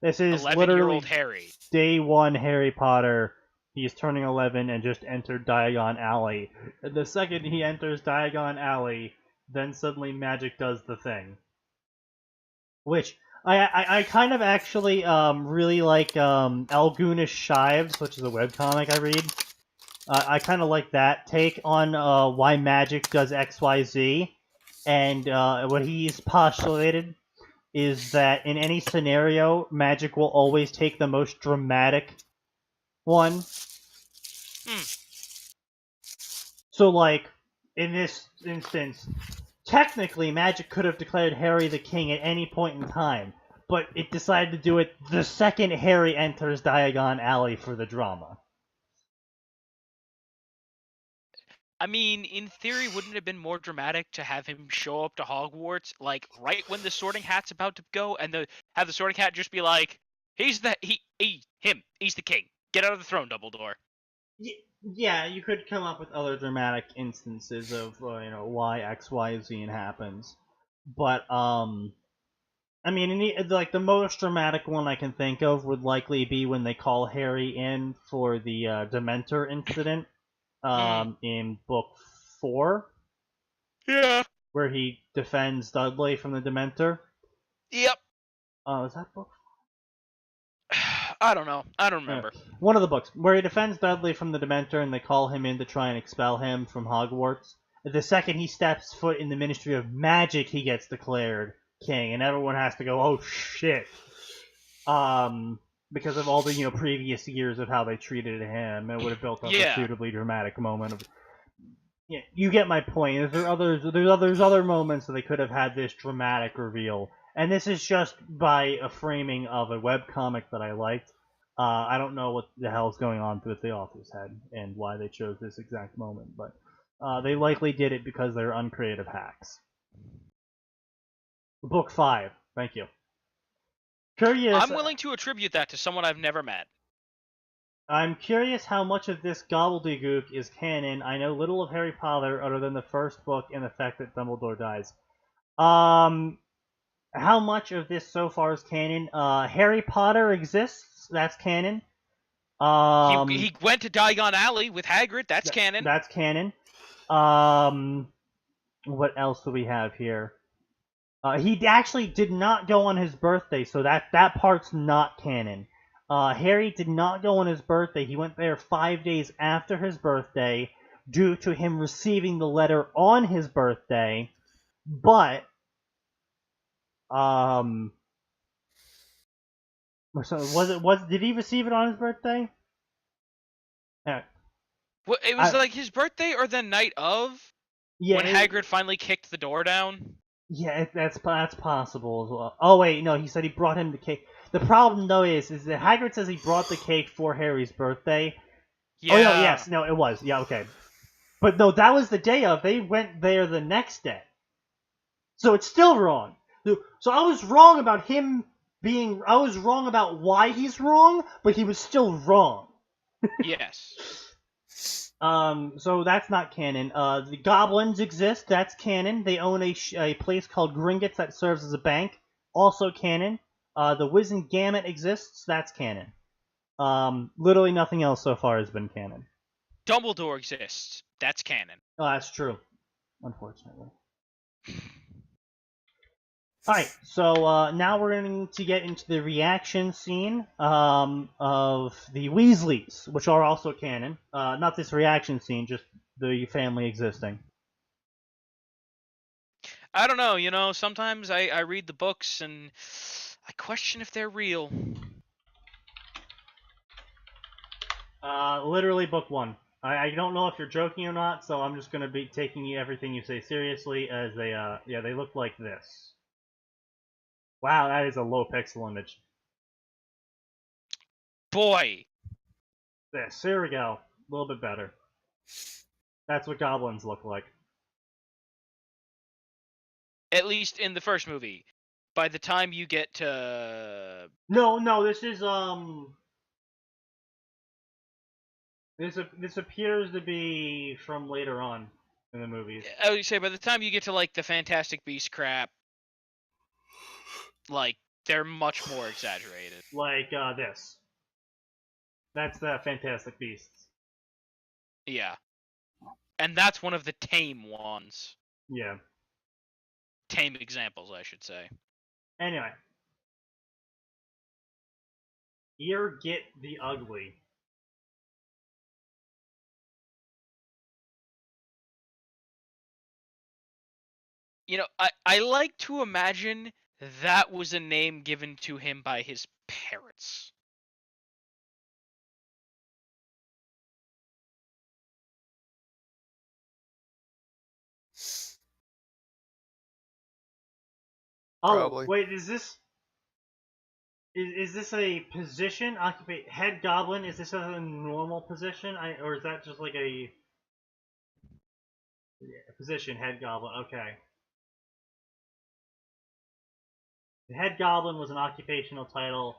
This is literally Harry. Day 1 Harry Potter. He's turning 11 and just entered Diagon Alley. The second he enters Diagon Alley, then suddenly magic does the thing. Which I kind of actually really like Algunish Shives, which is a webcomic I read. I kind of like that take on why magic does XYZ. And what he's postulated is that in any scenario, magic will always take the most dramatic one. So, like, in this instance, technically, magic could have declared Harry the king at any point in time, but it decided to do it the second Harry enters Diagon Alley for the drama. I mean, in theory, wouldn't it have been more dramatic to have him show up to Hogwarts, like, right when the Sorting Hat's about to go, and have the Sorting Hat just be like, he's the king. Get out of the throne, Dumbledore. Yeah, you could come up with other dramatic instances of why X, Y, Z happens, but I mean, the most dramatic one I can think of would likely be when they call Harry in for the Dementor incident, in book 4. Yeah. Where he defends Dudley from the Dementor. Yep. Is that book? I don't know. I don't remember. One of the books where he defends Dudley from the Dementor, and they call him in to try and expel him from Hogwarts. The second he steps foot in the Ministry of Magic, he gets declared king, and everyone has to go, "Oh shit!" Because of all the previous years of how they treated him, it would have built up a suitably dramatic moment of. Yeah, you get my point. There's other moments that they could have had this dramatic reveal. And this is just by a framing of a webcomic that I liked. I don't know what the hell's going on with the author's head and why they chose this exact moment, but they likely did it because they're uncreative hacks. Book 5. Thank you. Curious. I'm willing to attribute that to someone I've never met. I'm curious how much of this gobbledygook is canon. I know little of Harry Potter other than the first book and the fact that Dumbledore dies. How much of this so far is canon? Harry Potter exists. That's canon. He went to Diagon Alley with Hagrid. That's canon. That's canon. What else do we have here? He actually did not go on his birthday, so that part's not canon. Harry did not go on his birthday. He went there 5 days after his birthday due to him receiving the letter on his birthday. But did he receive it on his birthday? Well, it was like his birthday or the night of? Yeah, when Hagrid finally kicked the door down? Yeah, that's possible as well. Oh wait, no, he said he brought him the cake. The problem though is that Hagrid says he brought the cake for Harry's birthday. Yeah. Oh, no, yes. No, it was. Yeah, okay. But no, that was the day of. They went there the next day. So it's still wrong. So I was wrong about him being... I was wrong about why he's wrong, but he was still wrong. Yes. So that's not canon. The goblins exist. That's canon. They own a place called Gringotts that serves as a bank. Also canon. The Wizengamot exists. That's canon. Literally nothing else so far has been canon. Dumbledore exists. That's canon. Oh, that's true. Unfortunately. Alright, so now we're going to get into the reaction scene of the Weasleys, which are also canon. Not this reaction scene, just the family existing. I don't know, sometimes I read the books and I question if they're real. Literally book 1. I don't know if you're joking or not, so I'm just going to be taking everything you say seriously as they look like this. Wow, that is a low pixel image. Boy! This, here we go. A little bit better. That's what goblins look like. At least in the first movie. By the time you get to... No, this is, This appears to be from later on in the movies. I would say by the time you get to, like, the Fantastic Beast crap, like, they're much more exaggerated. Like, this. That's the Fantastic Beasts. Yeah. And that's one of the tame ones. Yeah. Tame examples, I should say. Anyway. Here get the ugly. I like to imagine that was a name given to him by his parents. Oh, Probably. wait, is this a position? Head goblin? Is this a normal position? Or is that just like a position, head goblin? Okay. The head goblin was an occupational title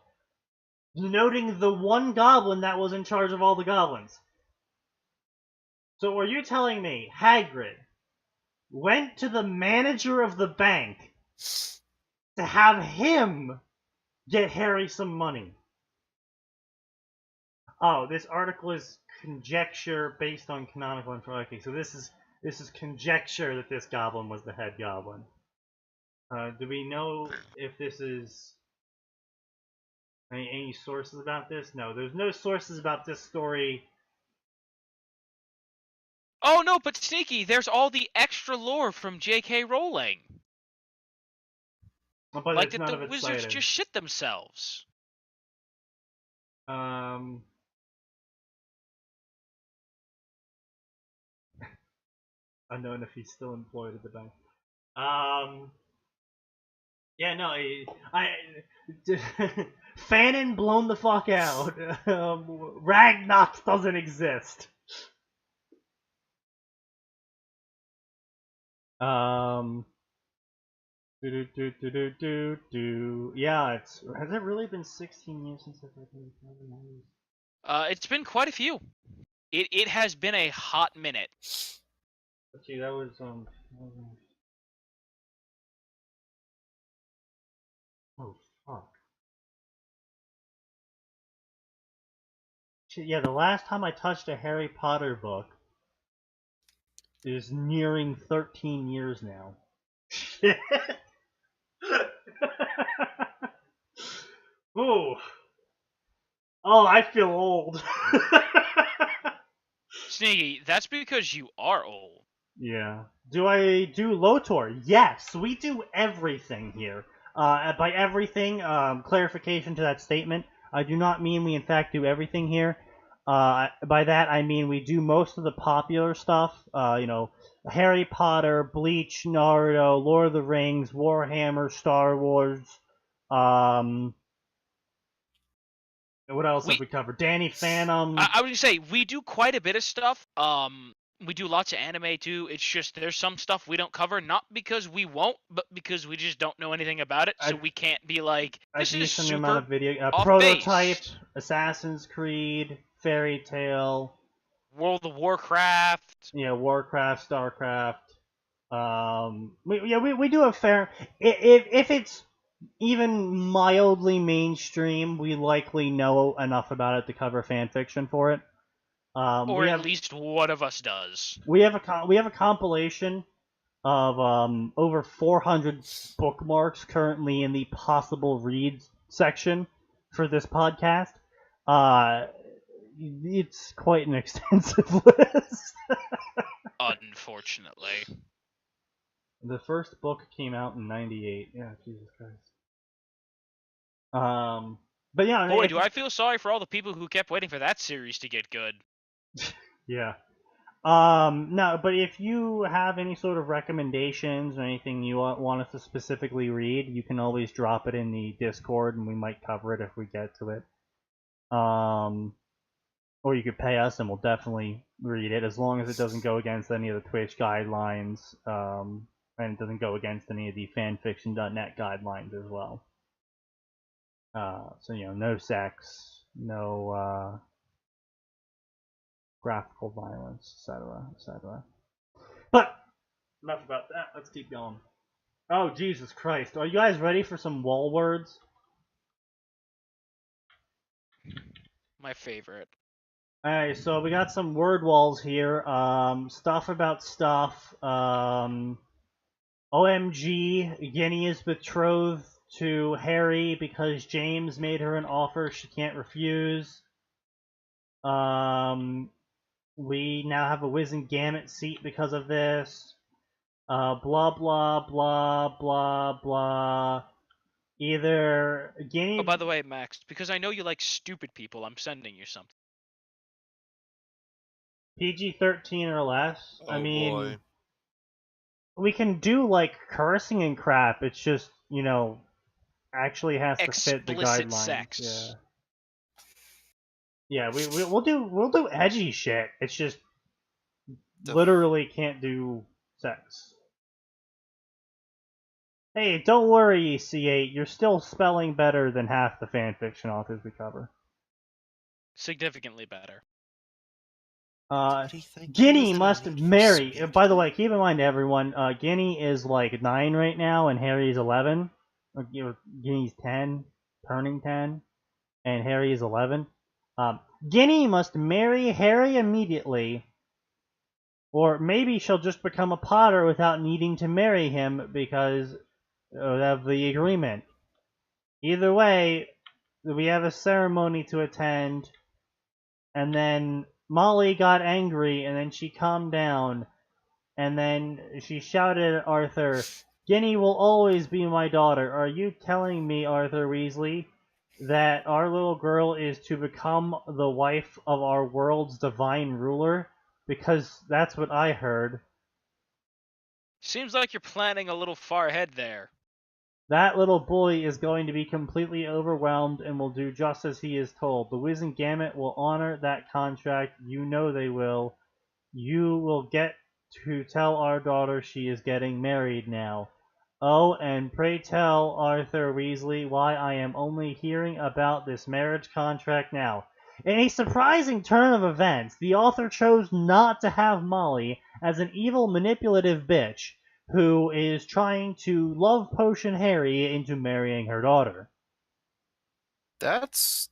denoting the one goblin that was in charge of all the goblins. So are you telling me Hagrid went to the manager of the bank to have him get Harry some money? Oh, this article is conjecture based on canonical information. Okay, so this is conjecture that this goblin was the head goblin. Do we know if this is any sources about this? No, there's no sources about this story. Oh no, but Sneaky, there's all the extra lore from J.K. Rowling. But like that none the of it's wizards cited. just shit themselves. Unknown if he's still employed at the bank. Yeah, no, Fanon blown the fuck out. Ragnox doesn't exist. Yeah, has it really been 16 years since I've read It's been quite a few. It has been a hot minute. Let's see, that was oh fuck. Yeah, the last time I touched a Harry Potter book is nearing 13 years now. Shit. Ooh. Oh, I feel old. Sneaky, that's because you are old. Yeah. Do I do Lotor? Yes, we do everything here. By everything, clarification to that statement, I do not mean we in fact do everything here. By that I mean we do most of the popular stuff. Harry Potter, Bleach, Naruto, Lord of the Rings, Warhammer, Star Wars, What else have we covered? Danny Phantom. I would say we do quite a bit of stuff. We do lots of anime too. It's just there's some stuff we don't cover, not because we won't, but because we just don't know anything about it, so we can't be like, this is super amount of video. off Prototype, base. Assassin's Creed, Fairy Tail, World of Warcraft. Yeah, Warcraft, Starcraft. We do a fair. If it's even mildly mainstream, we likely know enough about it to cover fan fiction for it. Or at least one of us does. We have a compilation of over 400 bookmarks currently in the possible reads section for this podcast. It's quite an extensive list. Unfortunately. The first book came out in '98. Yeah, Jesus Christ. But yeah. Boy, do I feel sorry for all the people who kept waiting for that series to get good. Yeah. No, but if you have any sort of recommendations or anything you want us to specifically read, you can always drop it in the Discord, and we might cover it if we get to it. Or you could pay us, and we'll definitely read it, as long as it doesn't go against any of the Twitch guidelines, and it doesn't go against any of the fanfiction.net guidelines as well. So, no sex, no graphical violence, etc., etc. But enough about that. Let's keep going. Oh, Jesus Christ. Are you guys ready for some wall words? My favorite. Alright, so we got some word walls here. Stuff about stuff. OMG, Guinea is betrothed to Harry because James made her an offer she can't refuse. We now have a Wizengamut seat because of this. Blah, blah, blah, blah, blah. Either Guinea... Oh, by the way, Max, because I know you like stupid people, I'm sending you something. PG-13 or less. Oh, I mean, boy. We can do, like, cursing and crap. It's just, actually has to fit the guidelines. Explicit sex. Yeah, we'll do edgy shit. It's just literally can't do sex. Hey, don't worry, C8. You're still spelling better than half the fanfiction authors we cover. Significantly better. Guinea must marry. By the way, keep in mind, everyone, Guinea is like 9 right now, and Harry's 11. Guinea's 10, turning 10, and Harry is 11. Guinea must marry Harry immediately, or maybe she'll just become a Potter without needing to marry him because of the agreement. Either way, we have a ceremony to attend, and then Molly got angry, and then she calmed down, and then she shouted at Arthur, "Guinea will always be my daughter. Are you telling me, Arthur Weasley, that our little girl is to become the wife of our world's divine ruler? Because that's what I heard." Seems like you're planning a little far ahead there. That little boy is going to be completely overwhelmed and will do just as he is told. The Wizengamut will honor that contract. You know they will. You will get to tell our daughter she is getting married now. Oh, and pray tell Arthur Weasley why I am only hearing about this marriage contract now. In a surprising turn of events, the author chose not to have Molly as an evil, manipulative bitch who is trying to love potion Harry into marrying her daughter. That's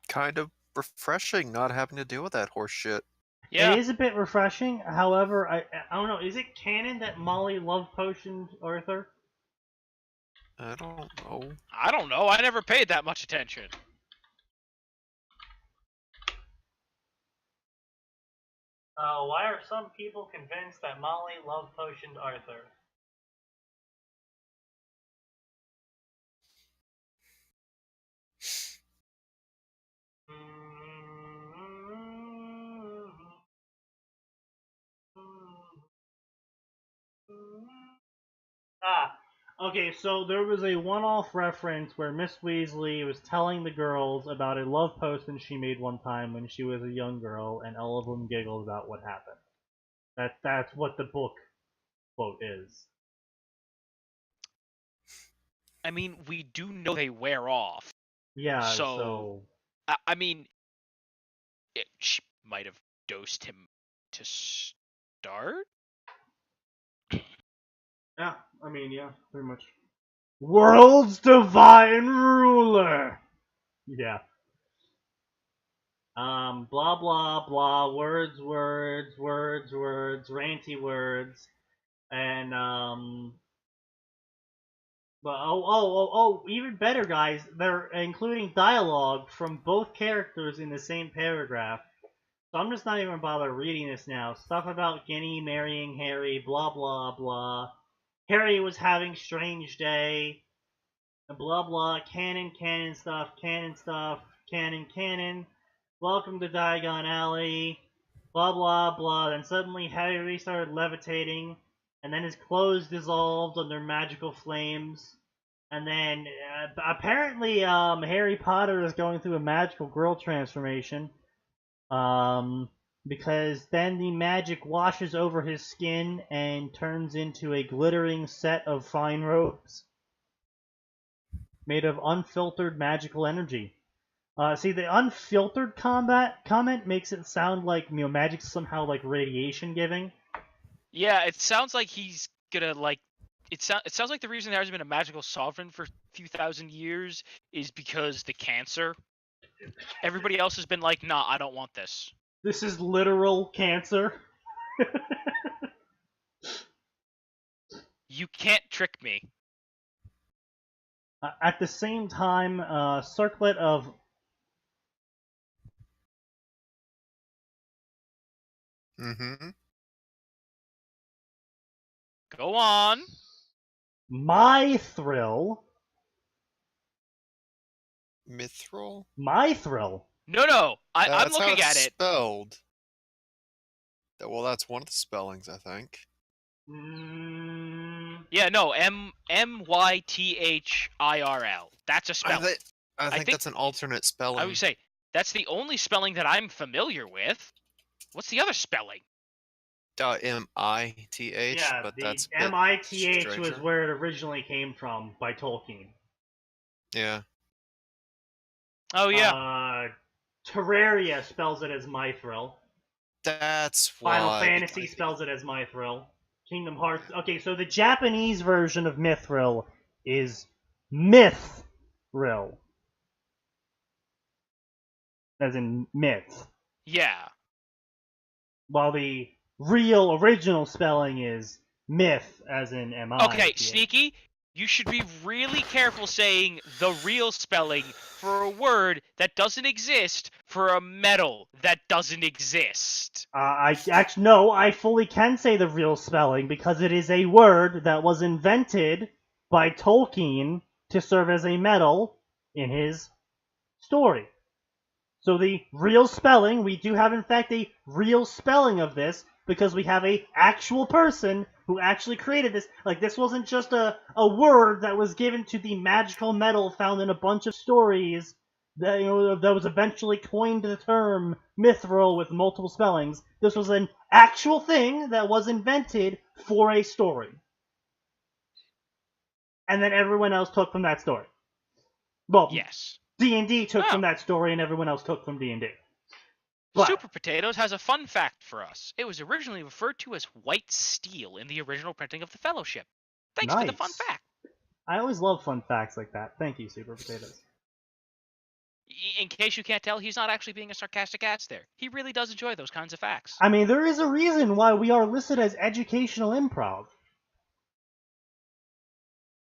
kind of refreshing, not having to deal with that horse shit. Yeah. It is a bit refreshing. However, I don't know. Is it canon that Molly love potioned Arthur? I don't know. I don't know. I never paid that much attention. Why are some people convinced that Molly love potioned Arthur? Okay, so there was a one-off reference where Miss Weasley was telling the girls about a love potion she made one time when she was a young girl, and all of them giggled about what happened. That's what the book quote is. I mean, we do know they wear off. Yeah, So... I mean, she might have dosed him to start? Yeah, I mean, yeah, pretty much. World's divine ruler! Yeah. Blah, blah, blah, words, ranty words, and, but even better, guys, they're including dialogue from both characters in the same paragraph. So I'm just not even bother reading this now. Stuff about Ginny marrying Harry, blah, blah, blah. Harry was having strange day, blah, blah, canon stuff, canon. Welcome to Diagon Alley, blah, blah, blah. Then suddenly Harry started levitating, and then his clothes dissolved under magical flames. And then, apparently, Harry Potter is going through a magical girl transformation. Because then the magic washes over his skin and turns into a glittering set of fine robes made of unfiltered magical energy. See, the unfiltered comment makes it sound like, magic's somehow like radiation giving. Yeah, it sounds like he's gonna like. It sounds like the reason there hasn't been a magical sovereign for a few thousand years is because the cancer. Everybody else has been like, nah, I don't want this. This is literal cancer. You can't trick me. At the same time, circlet of... Mm-hmm. Go on. Mithril. Mithril? No. I'm That's looking how at it's it. spelled. Well, that's one of the spellings, I think. Yeah, no, Mythirl. That's a spelling. I think that's an alternate spelling. I would say that's the only spelling that I'm familiar with. What's the other spelling? Mith, Yeah, but the that's Mith was where it originally came from by Tolkien. Yeah. Oh yeah. Terraria spells it as Mithril. That's why. Final Fantasy spells it as Mithril. Kingdom Hearts. Okay, so the Japanese version of Mithril is Mythril. As in myth. Yeah. While the real original spelling is myth, as in M-I. Okay, Sneaky, you should be really careful saying the real spelling for a word that doesn't exist for a metal that doesn't exist. I fully can say the real spelling because it is a word that was invented by Tolkien to serve as a metal in his story. So the real spelling, we do have in fact a real spelling of this because we have a actual person who actually created this. Like, this wasn't just a word that was given to the magical metal found in a bunch of stories that, that was eventually coined the term mithril with multiple spellings. This was an actual thing that was invented for a story. And then everyone else took from that story. Well, yes. D&D took from that story and everyone else took from D&D. But Super Potatoes has a fun fact for us. It was originally referred to as white steel in the original printing of the Fellowship. Thanks for the fun fact. I always love fun facts like that. Thank you, Super Potatoes. In case you can't tell, he's not actually being a sarcastic ass there. He really does enjoy those kinds of facts. I mean, there is a reason why we are listed as educational improv.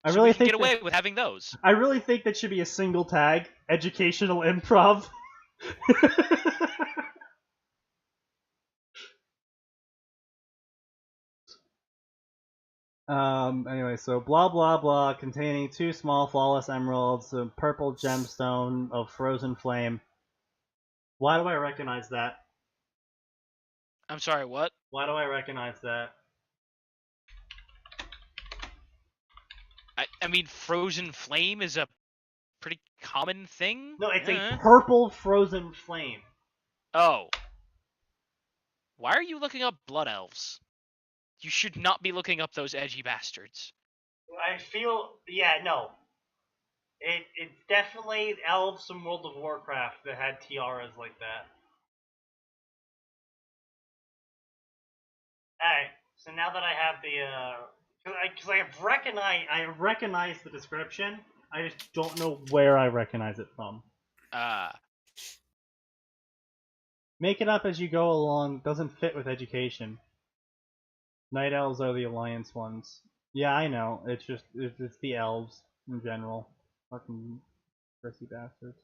I really think get away with having those. I really think that should be a single tag: educational improv. Anyway, so blah blah blah, containing 2 small flawless emeralds, a purple gemstone of frozen flame. Why do I recognize that? I'm sorry, what? Why do I recognize that? I mean, frozen flame is a pretty common thing. No, it's a purple frozen flame. Oh. Why are you looking up blood elves? You should not be looking up those edgy bastards. I feel, no. It's definitely elves from World of Warcraft that had tiaras like that. Alright, so now that I have the, because I recognize the description, I just don't know where I recognize it from. Make it up as you go along doesn't fit with education. Night elves are the alliance ones. Yeah, I know. It's just it's the elves in general. Fucking prissy bastards.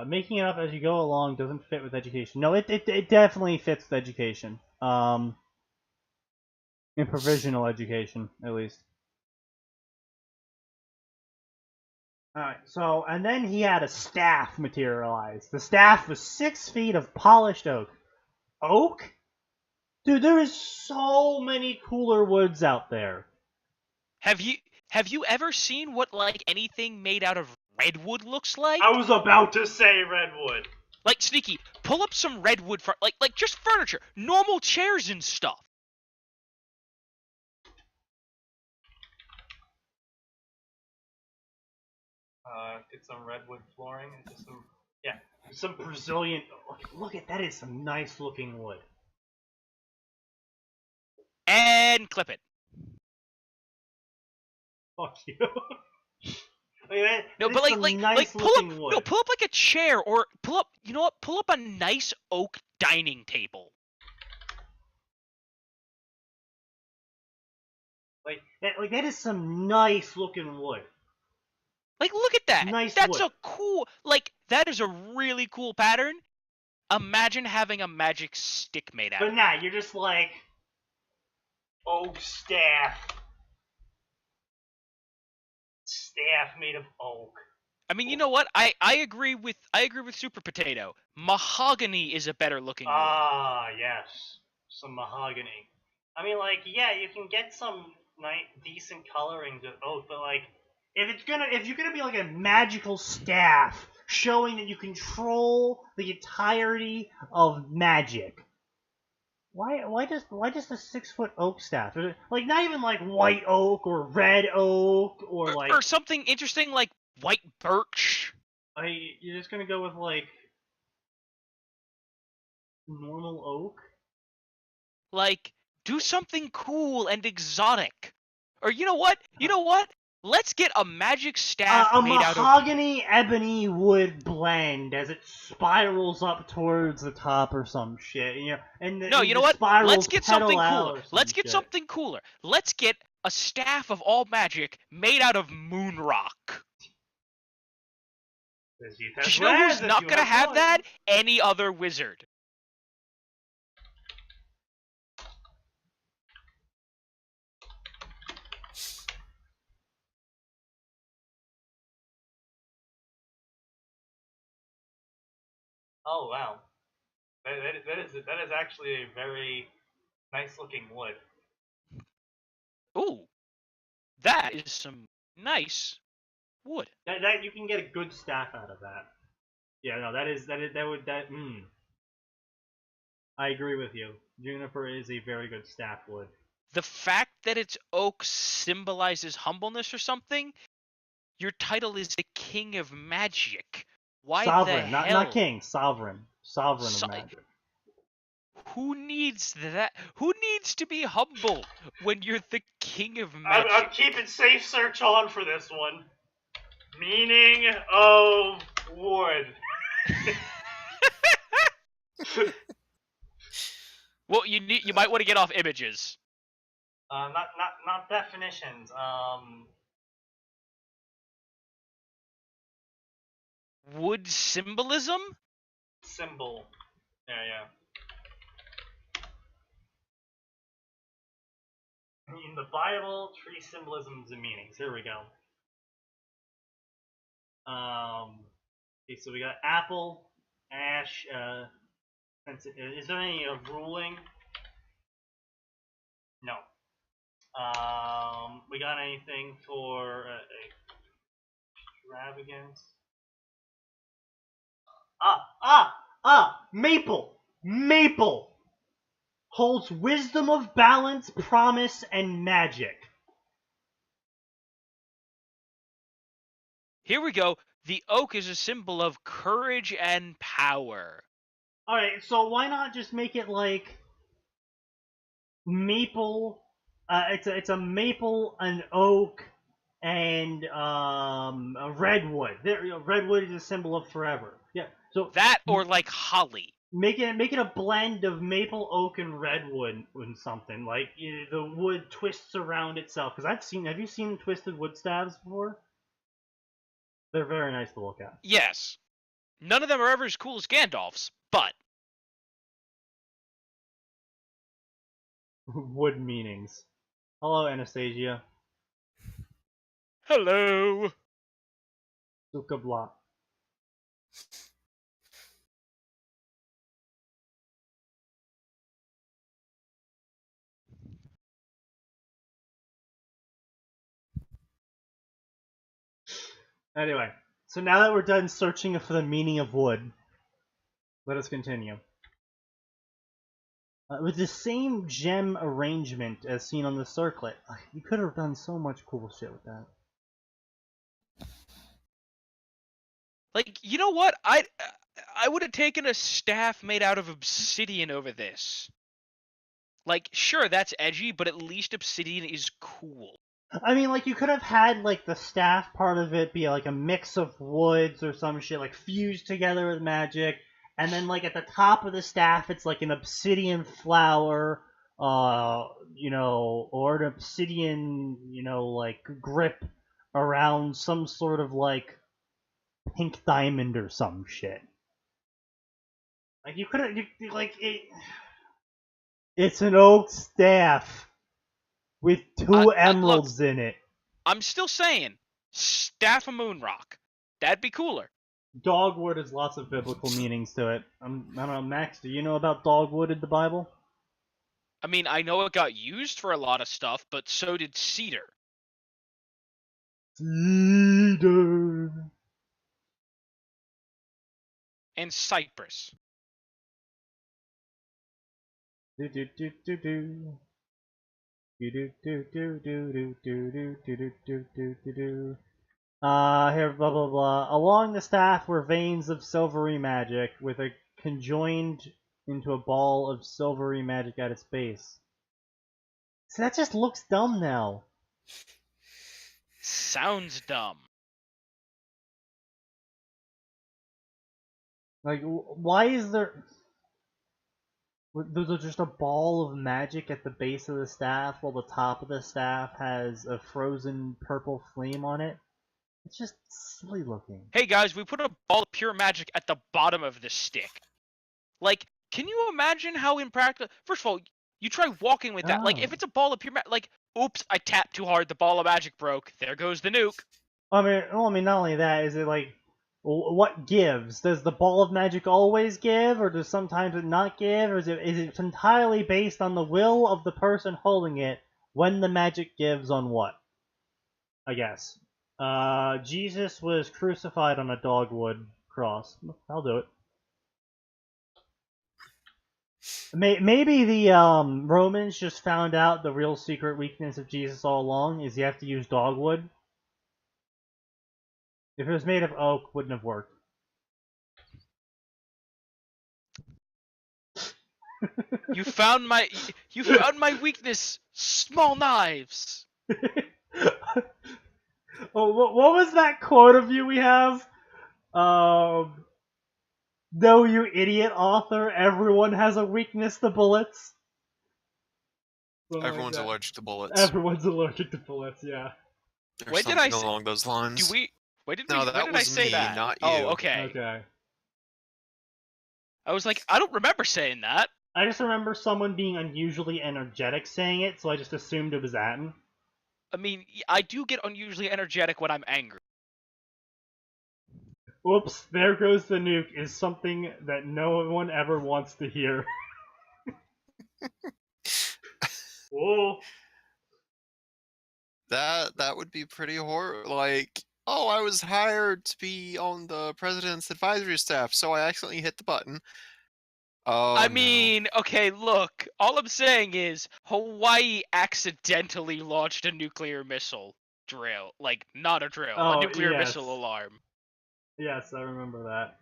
Making it up as you go along doesn't fit with education. No, it definitely fits with education. In provisional education, at least. Alright, so, and then he had a staff materialize. The staff was 6 feet of polished oak. Oak? Dude, there is so many cooler woods out there. Have you ever seen what, like, anything made out of redwood looks like? I was about to say redwood. Like, Sneaky, pull up some redwood, like just furniture, normal chairs and stuff. Get some redwood flooring, just some Brazilian. Look at that! Is some nice looking wood. And clip it. Fuck you. Wait, no, but nice pull up, wood. no, pull up like a chair, or pull up. You know what? Pull up a nice oak dining table. Like that is some nice looking wood. Like, look at that. Nice That's wood. a cool. Like, that is a really cool pattern. Imagine having a magic stick made out of it. But nah, you're just like oak staff. Staff made of oak. I mean, you know what? I agree with Super Potato. Mahogany is a better looking wood. Ah, yes, some mahogany. I mean, like, yeah, you can get some decent coloring to oak, but like, if you're gonna be like a magical staff showing that you control the entirety of magic, why just a 6-foot oak staff? Like, not even like white oak or red oak or something interesting like white birch. You're just gonna go with like normal oak? Like, do something cool and exotic. Or you know what? Let's get a magic staff made out of mahogany ebony wood blend as it spirals up towards the top or some shit. You know, you know what? Let's get something cooler. Something cooler. Let's get a staff of all magic made out of moon rock. You know who's not gonna have that? Any other wizard. Oh wow, that is actually a very nice looking wood. Ooh, that is some nice wood. That you can get a good staff out of that. Yeah, no, I agree with you. Juniper is a very good staff wood. The fact that it's oak symbolizes humbleness or something. Your title is the King of Magic. Why sovereign, the hell? Not king, sovereign of magic. Who needs that? Who needs to be humble when you're the King of Magic? I'm keeping safe search on for this one. Meaning of wood. Well, you might want to get off images. Not definitions. Wood symbolism? Symbol. Yeah. In the Bible, tree symbolisms and meanings. Here we go. Okay, so we got apple, ash. Is there any ruling? No. We got anything for extravagance? Maple! Maple! Holds wisdom of balance, promise, and magic. Here we go. The oak is a symbol of courage and power. Alright, so why not just make it like maple? It's a maple, an oak, and a redwood. Redwood is a symbol of forever. Yeah. So that or like holly. Make it a blend of maple, oak, and redwood and something. Like the wood twists around itself. Because have you seen twisted wood staves before? They're very nice to look at. Yes. None of them are ever as cool as Gandalf's, but wood meanings. Hello, Anastasia. Hello. Suka blah. Anyway, so now that we're done searching for the meaning of wood, let us continue. With the same gem arrangement as seen on the circlet, you could have done so much cool shit with that. Like, you know what? I would have taken a staff made out of obsidian over this. Like, sure, that's edgy, but at least obsidian is cool. I mean, like, you could have had, like, the staff part of it be, like, a mix of woods or some shit, like, fused together with magic, and then, like, at the top of the staff, it's, like, an obsidian flower, you know, or an obsidian, you know, like, grip around some sort of, like, pink diamond or some shit. Like, you could have, like, it's an oak staff with two emeralds in it. I'm still saying, staff of Moonrock. That'd be cooler. Dogwood has lots of biblical meanings to it. I don't know, Max, do you know about dogwood in the Bible? I mean, I know it got used for a lot of stuff, but so did cedar. Cedar. And cypress. Do do do do do. Do do do do do do do do do do do do. Here, blah blah blah. Along the staff were veins of silvery magic, with a conjoined into a ball of silvery magic at its base. So that just looks dumb now. Sounds dumb. Like, why is there... There's just a ball of magic at the base of the staff, while the top of the staff has a frozen purple flame on it. It's just silly looking. Hey guys, we put a ball of pure magic at the bottom of the stick. Like, can you imagine how impractical... First of all, you try walking with that. Oh. Like, if it's a ball of pure magic... Like, oops, I tapped too hard, the ball of magic broke. There goes the nuke. I mean, not only that, is it like... What gives? Does the ball of magic always give, or does sometimes it not give, or is it entirely based on the will of the person holding it when the magic gives on what? I guess. Jesus was crucified on a dogwood cross. I'll do it. Maybe the Romans just found out the real secret weakness of Jesus all along is you have to use dogwood. If it was made of oak, wouldn't have worked. You found my weakness. Small knives. Oh, what was that quote of you we have? No, you idiot author. Everyone has a weakness to bullets. Everyone's allergic to bullets. Everyone's allergic to bullets. Yeah. There's something along those lines. When did I say say that? Not you. Oh, okay. Okay. I was like, I don't remember saying that. I just remember someone being unusually energetic saying it, so I just assumed it was Atin. I mean, I do get unusually energetic when I'm angry. Whoops, there goes the nuke is something that no one ever wants to hear. Whoa. That would be pretty horrible. Like, oh, I was hired to be on the president's advisory staff, so I accidentally hit the button. Oh, I no. mean, okay, look. All I'm saying is Hawaii accidentally launched a nuclear missile drill. Like, not a drill, a Oh, nuclear yes. missile alarm. Yes, I remember that.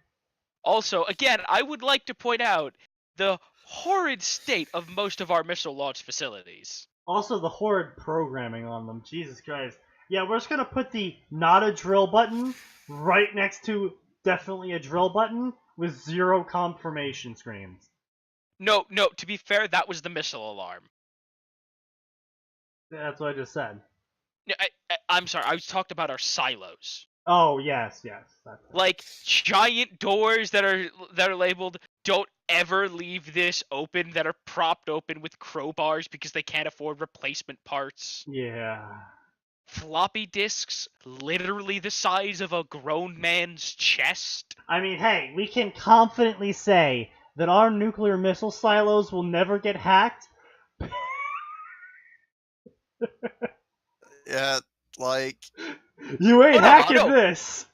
Also, again, I would like to point out the horrid state of most of our missile launch facilities. Also, the horrid programming on them. Jesus Christ. Yeah, we're just gonna put the not a drill button right next to definitely a drill button with 0 confirmation screens. No, to be fair, that was the missile alarm. That's what I just said. I'm sorry, I was talking about our silos. Oh, yes. Like, giant doors that are labeled, don't ever leave this open, that are propped open with crowbars because they can't afford replacement parts. Yeah. Floppy disks, literally the size of a grown man's chest. I mean, hey, we can confidently say that our nuclear missile silos will never get hacked. Yeah, like... You ain't hacking this!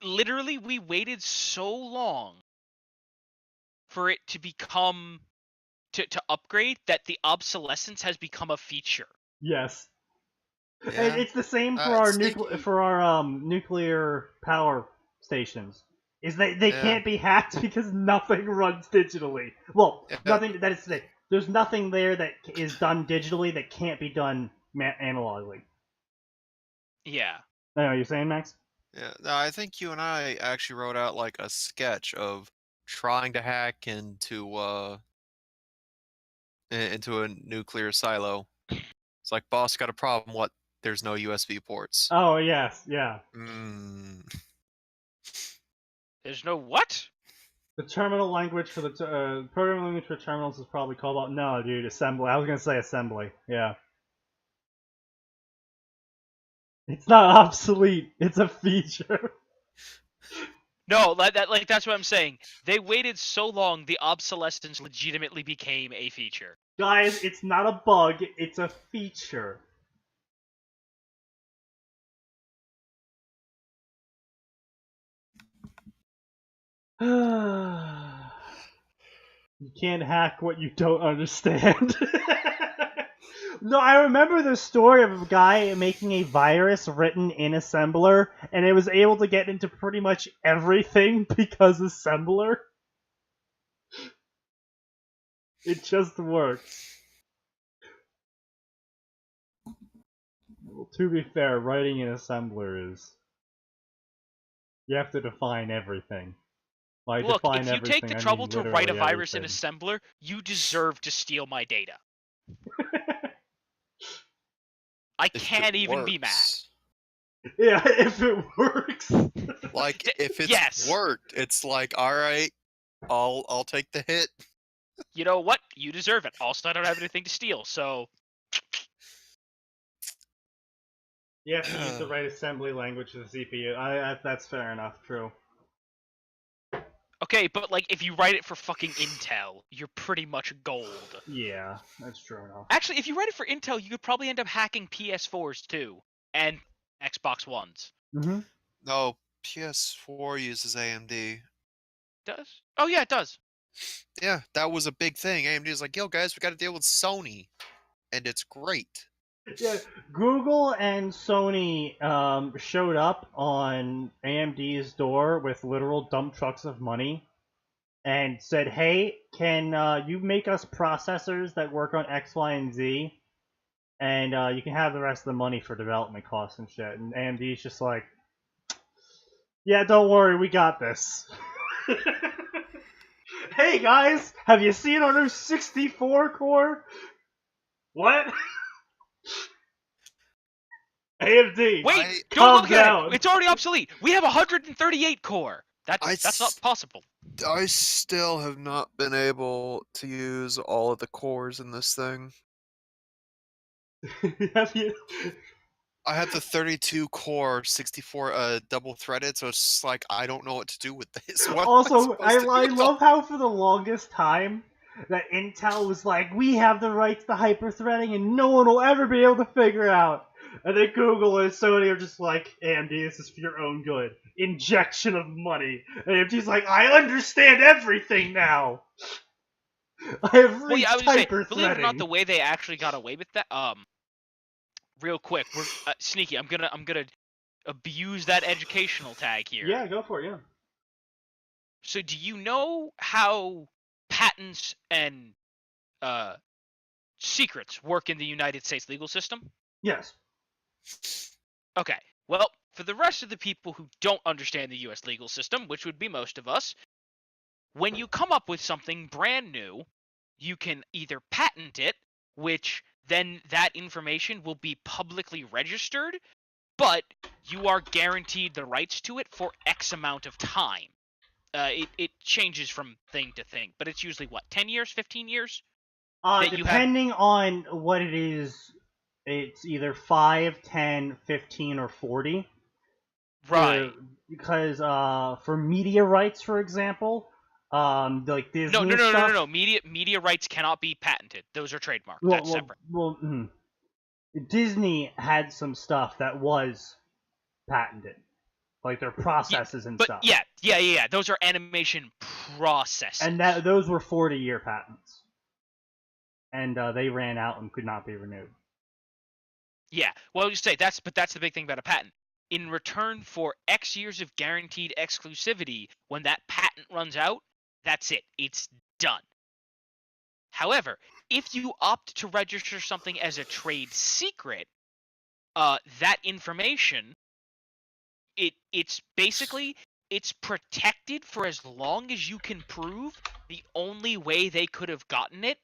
Literally, we waited so long for it to become... to upgrade that the obsolescence has become a feature. Yes. Yeah. It's the same for our nuclear power stations. Is they can't be hacked because nothing runs digitally. Well, nothing that is to say, there's nothing there that is done digitally that can't be done analogically. Yeah. I know what you're saying, Max? Yeah, no, I think you and I actually wrote out like a sketch of trying to hack into a nuclear silo. It's like, boss, got a problem. What? There's no USB ports. Oh yes, yeah. There's no what? The terminal language for the programming language for terminals is probably called. No, dude, assembly. I was gonna say assembly. Yeah. It's not obsolete. It's a feature. No, that's what I'm saying. They waited so long, the obsolescence legitimately became a feature. Guys, it's not a bug. It's a feature. You can't hack what you don't understand. No, I remember the story of a guy making a virus written in assembler, and it was able to get into pretty much everything because assembler. It just works. Well, to be fair, writing in assembler is... You have to define everything. Look, if you take the trouble to write a virus in assembler, you deserve to steal my data. I can't even be mad. Yeah, if it works. Like, if it's worked, it's like, alright, I'll take the hit. You know what? You deserve it. Also, I don't have anything to steal, so... You have to use the right assembly language to the CPU. That's fair enough, true. Okay, but like, if you write it for fucking Intel, you're pretty much gold. Yeah, that's true enough. Actually, if you write it for Intel, you could probably end up hacking PS4s too, and Xbox Ones. Mm-hmm. No, PS4 uses AMD. Does? Oh yeah, it does. Yeah, that was a big thing. AMD was like, yo guys, we gotta deal with Sony. And it's great. Yeah, Google and Sony showed up on AMD's door with literal dump trucks of money and said, hey, can you make us processors that work on X, Y, and Z? And you can have the rest of the money for development costs and shit. And AMD's just like, yeah, don't worry, we got this. Hey guys, have you seen our new 64 core? What? AMD. Wait, don't look at it. It's already obsolete. We have 138 core. That's not possible. I still have not been able to use all of the cores in this thing. Have you? I have the 32 core 64 double threaded, so it's like I don't know what to do with this. Also, I love how for the longest time that Intel was like, we have the rights to hyper-threading and no one will ever be able to figure out. And then Google and Sony are just like, AMD, this is for your own good. Injection of money. And AMD's like, I understand everything now. I have reached hyper-threading. Believe it or not, the way they actually got away with that, real quick, we're Sneaky, I'm gonna abuse that educational tag here. Yeah, go for it, yeah. So do you know how patents and secrets work in the United States legal system? Yes. Okay. Well, for the rest of the people who don't understand the US legal system, which would be most of us, when you come up with something brand new, you can either patent it, which then that information will be publicly registered, but you are guaranteed the rights to it for X amount of time. It changes from thing to thing, but it's usually, 10 years, 15 years? Depending on what it is, it's either 5, 10, 15, or 40. Right. Because for media rights, for example, like Disney stuff... No. Media rights cannot be patented. Those are trademarked. That's separate. Disney had some stuff that was patented. Like their processes and stuff. Yeah. Those are animation processes. And those were 40-year patents. And they ran out and could not be renewed. Yeah, well, you say that's the big thing about a patent. In return for X years of guaranteed exclusivity, when that patent runs out, that's it. It's done. However, if you opt to register something as a trade secret, that information, it's protected for as long as you can prove the only way they could have gotten it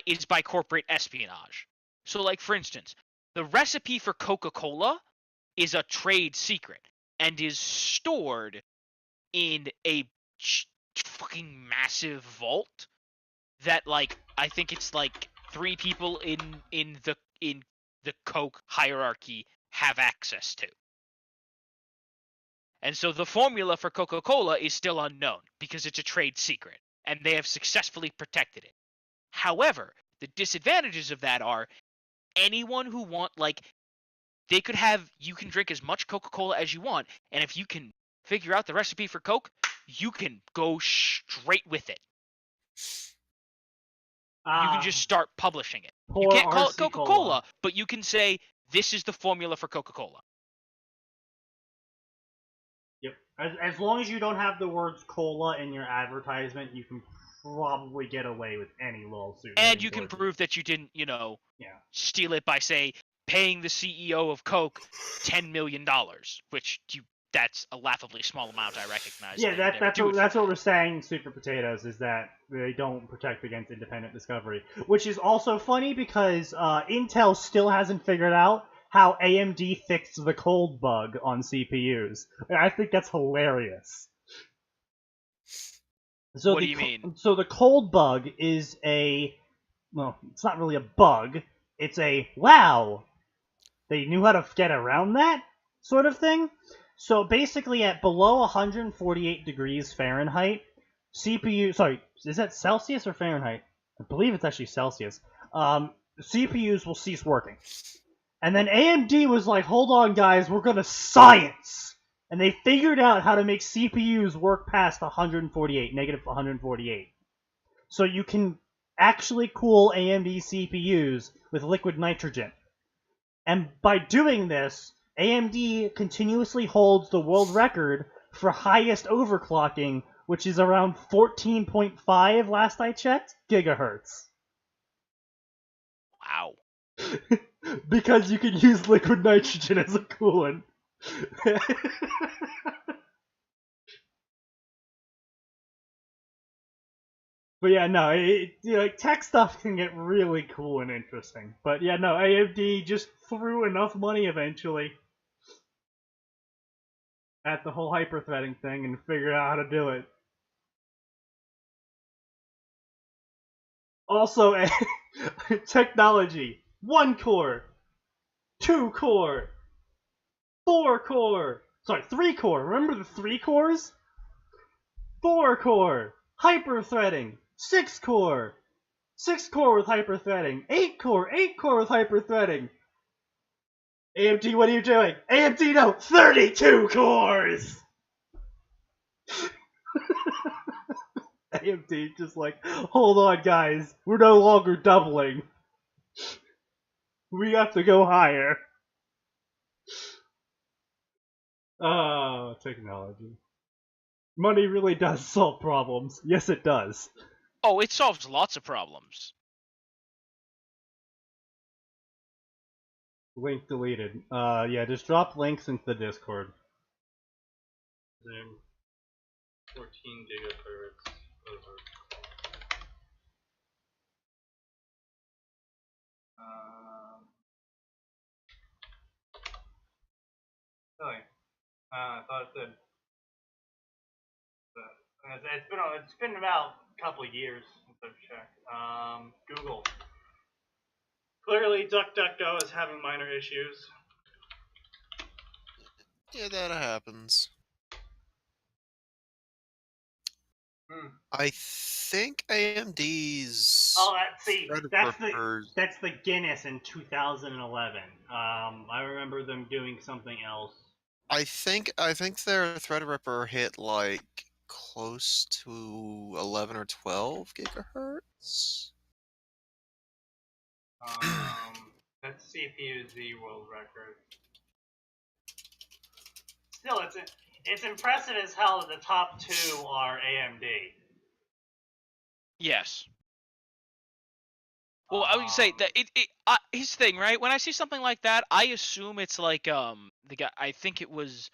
is by corporate espionage. So, like, for instance, the recipe for Coca-Cola is a trade secret and is stored in a fucking massive vault that, like, I think it's like 3 people in the Coke hierarchy have access to. And so the formula for Coca-Cola is still unknown because it's a trade secret, and they have successfully protected it. However, the disadvantages of that are anyone who you can drink as much Coca-Cola as you want, and if you can figure out the recipe for Coke, you can go straight with it. You can just start publishing it. You can't call it Coca-Cola, but you can say, this is the formula for Coca-Cola. Yep. As long as you don't have the words cola in your advertisement, you can probably get away with any lawsuit. And you can prove that you didn't, steal it by, say, paying the CEO of Coke $10 million, which that's a laughably small amount, I recognize. Yeah, that's what we're saying, Super Potatoes, is that they don't protect against independent discovery. Which is also funny because Intel still hasn't figured out how AMD fixed the cold bug on CPUs. And I think that's hilarious. So what do you mean? So the cold bug is it's not really a bug. It's wow, they knew how to get around that sort of thing. So basically at below 148 degrees Fahrenheit, sorry, is that Celsius or Fahrenheit? I believe it's actually Celsius. CPUs will cease working. And then AMD was like, hold on guys, we're gonna science! And they figured out how to make CPUs work past negative 148. So you can actually cool AMD CPUs with liquid nitrogen. And by doing this, AMD continuously holds the world record for highest overclocking, which is around 14.5, last I checked, gigahertz. Wow. Because you can use liquid nitrogen as a coolant. But yeah, no, tech stuff can get really cool and interesting. But yeah, no, AMD just threw enough money eventually at the whole hyper-threading thing and figured out how to do it. Also, technology. 1 core. 2 core. 4 core. Sorry, 3 core. Remember the 3 cores? 4 core. Hyper-threading. 6-core, 6-core with hyper-threading, 8-core, 8-core with hyper-threading. AMD, what are you doing? AMD, no, 32 cores! AMD just like, hold on guys, we're no longer doubling. We have to go higher. Technology. Money really does solve problems. Yes, it does. Oh, it solves lots of problems. Link deleted. Yeah, just drop links into the Discord. 14 gigahertz over. Really? I thought it did. It's been about a couple of years since I've checked. Google. Clearly, DuckDuckGo is having minor issues. Yeah, that happens. I think AMD's. Oh, that's the Guinness in 2011. I remember them doing something else. I think their Threadripper hit like close to 11 or 12 gigahertz. That's CPU Z world record. Still, it's impressive as hell that the top two are AMD. Yes. Well, I would say that his thing, right? When I see something like that, I assume it's like the guy. I think it was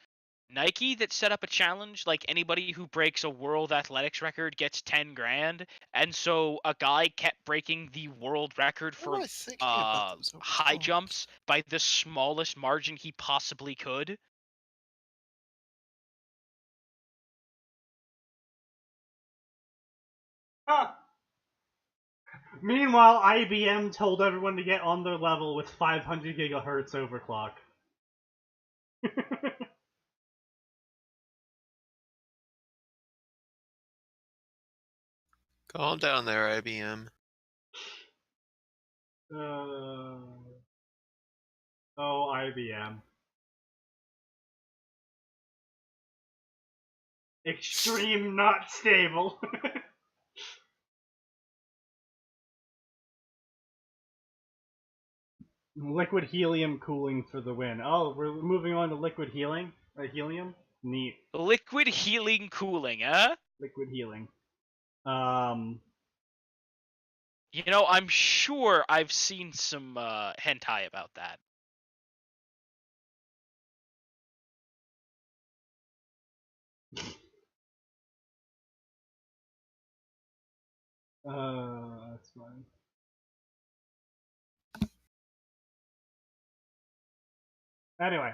Nike that set up a challenge, like anybody who breaks a world athletics record gets 10 grand, and so a guy kept breaking the world record for high jumps by the smallest margin he possibly could. Huh. Meanwhile, IBM told everyone to get on their level with 500 gigahertz overclock. Calm down there, IBM. Oh, IBM. Extreme not stable. Liquid helium cooling for the win. Oh, we're moving on to liquid healing? Helium? Neat. Liquid healing cooling, huh? Liquid healing. You know, I'm sure I've seen some hentai about that. That's fine. Anyway.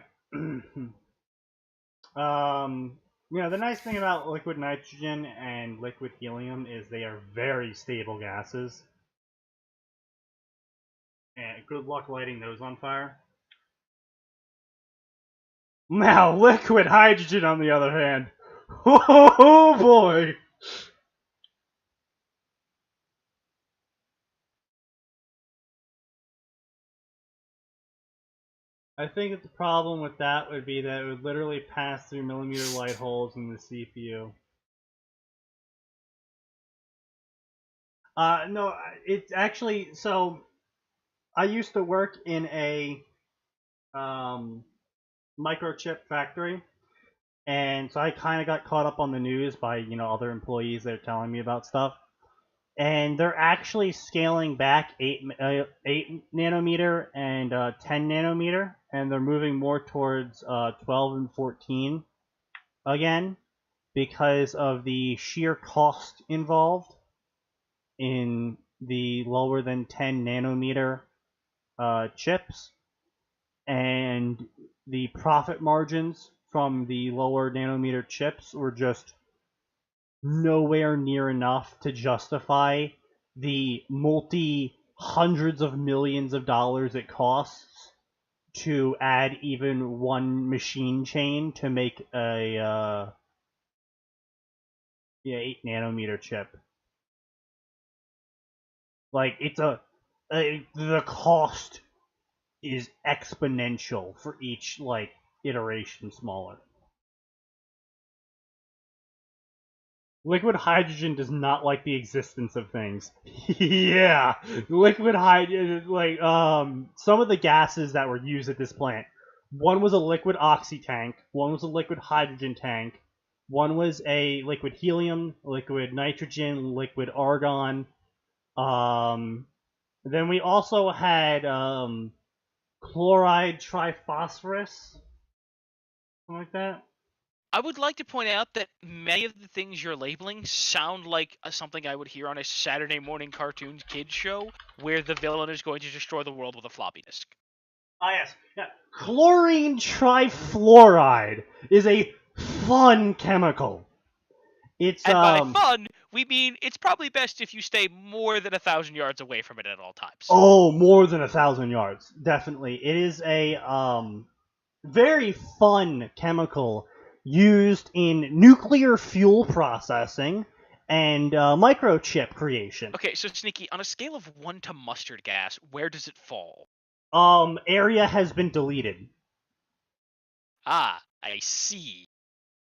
You know, the nice thing about liquid nitrogen and liquid helium is they are very stable gases. And good luck lighting those on fire. Now, liquid hydrogen, on the other hand. Oh boy! I think that the problem with that would be that it would literally pass through millimeter light holes in the CPU. No, it's actually, so, I used to work in a, microchip factory, and so I kind of got caught up on the news by, you know, other employees that are telling me about stuff. And they're actually scaling back 8 nanometer and 10 nanometer, and they're moving more towards 12 and 14 again because of the sheer cost involved in the lower than 10 nanometer chips, and the profit margins from the lower nanometer chips were just nowhere near enough to justify the hundreds of millions of dollars it costs to add even one machine chain to make a 8 nanometer chip. Like, the cost is exponential for each, like, iteration smaller. Liquid hydrogen does not like the existence of things. Yeah, liquid hydrogen, like, some of the gases that were used at this plant. One was a liquid oxy tank, one was a liquid hydrogen tank, one was a liquid helium, liquid nitrogen, liquid argon. Then we also had, chloride triphosphorus, something like that. I would like to point out that many of the things you're labeling sound like something I would hear on a Saturday morning cartoon kids show where the villain is going to destroy the world with a floppy disk. Ah, yes. Yeah. Chlorine trifluoride is a fun chemical. It's And by fun, we mean it's probably best if you stay more than 1,000 yards away from it at all times. Oh, more than 1,000 yards, definitely. It is a very fun chemical used in nuclear fuel processing and microchip creation. Okay, so Sneaky, on a scale of 1 to mustard gas, where does it fall? Area has been deleted. Ah, I see.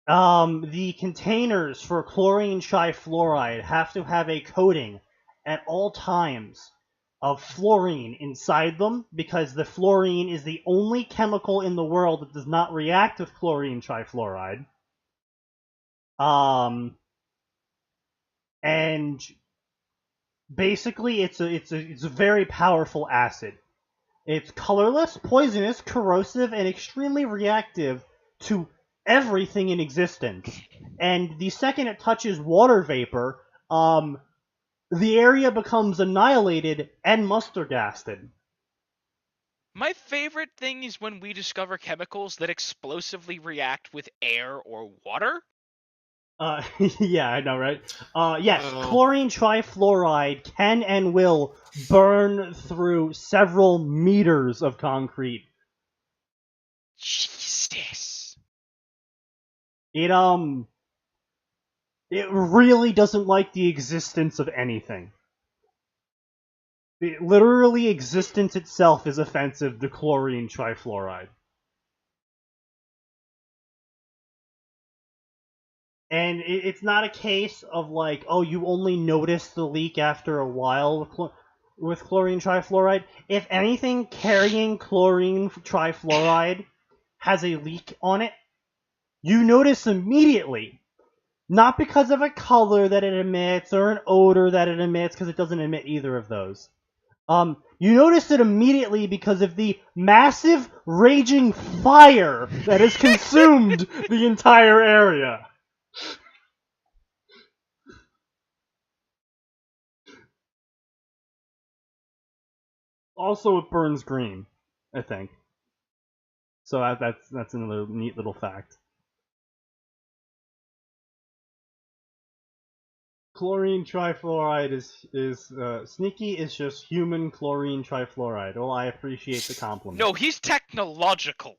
The containers for chlorine trifluoride have to have a coating at all times of fluorine inside them, because the fluorine is the only chemical in the world that does not react with chlorine trifluoride. And basically it's a very powerful acid. It's colorless, poisonous, corrosive, and extremely reactive to everything in existence. And the second it touches water vapor, the area becomes annihilated and mustard gassed. My favorite thing is when we discover chemicals that explosively react with air or water. Yeah, I know, right? Yes, chlorine trifluoride can and will burn through several meters of concrete. Jesus. It really doesn't like the existence of anything. Literally, existence itself is offensive to chlorine trifluoride. And it's not a case of like, oh, you only notice the leak after a while with chlorine trifluoride. If anything carrying chlorine trifluoride has a leak on it, you notice immediately. Not because of a color that it emits or an odor that it emits, because it doesn't emit either of those. You notice it immediately because of the massive raging fire that has consumed the entire area. Also, it burns green, I think. So that's another neat little fact. Chlorine trifluoride is Sneaky is just human chlorine trifluoride. Well, I appreciate the compliment. No, he's technological.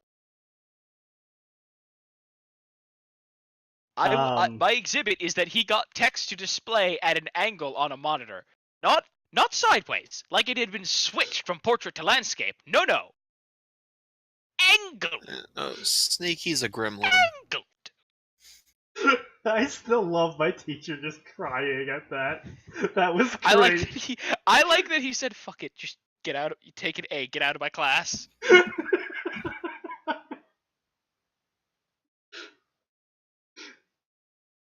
My exhibit is that he got text to display at an angle on a monitor. Not sideways, like it had been switched from portrait to landscape. No. Angled. Sneaky's a gremlin. Angled. I still love my teacher just crying at that. That was great. I like that he said, "Fuck it, just get out. You take an A. Get out of my class."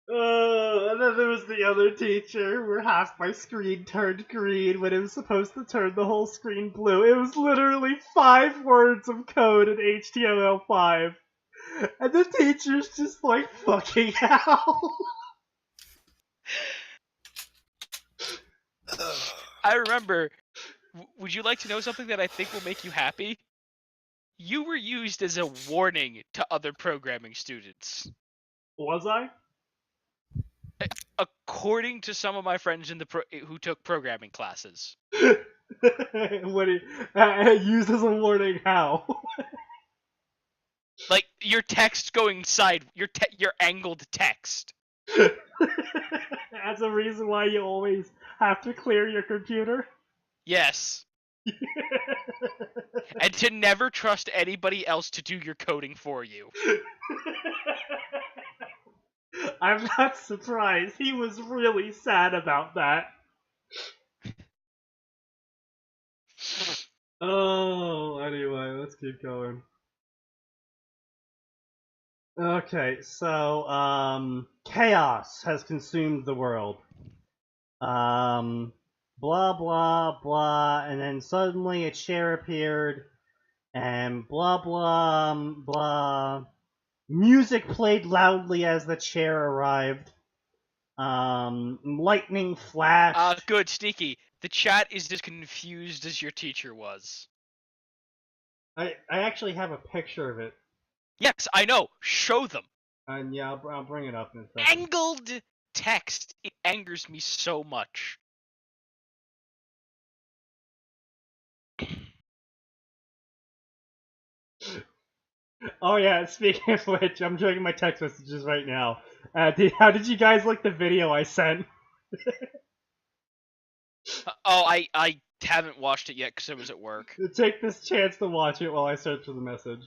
And then there was the other teacher where half my screen turned green when it was supposed to turn the whole screen blue. It was literally 5 words of code in HTML5. And the teacher's just like, fucking hell. I remember, would you like to know something that I think will make you happy? You were used as a warning to other programming students. Was I? According to some of my friends who took programming classes. What used as a warning? How? Like your text going your angled text. That's a reason why you always have to clear your computer. Yes. And to never trust anybody else to do your coding for you. I'm not surprised. He was really sad about that. Oh, anyway, let's keep going. Okay, so, chaos has consumed the world. Blah, blah, blah, and then suddenly a chair appeared, and blah, blah, blah. Music played loudly as the chair arrived. Lightning flashed. Good, Sneaky. The chat is as confused as your teacher was. I actually have a picture of it. Yes, I know. Show them. And yeah, I'll bring it up in a second. Angled text. It angers me so much. Oh yeah, speaking of which, I'm checking my text messages right now. How did you guys like the video I sent? I haven't watched it yet because I was at work. Take this chance to watch it while I search for the message.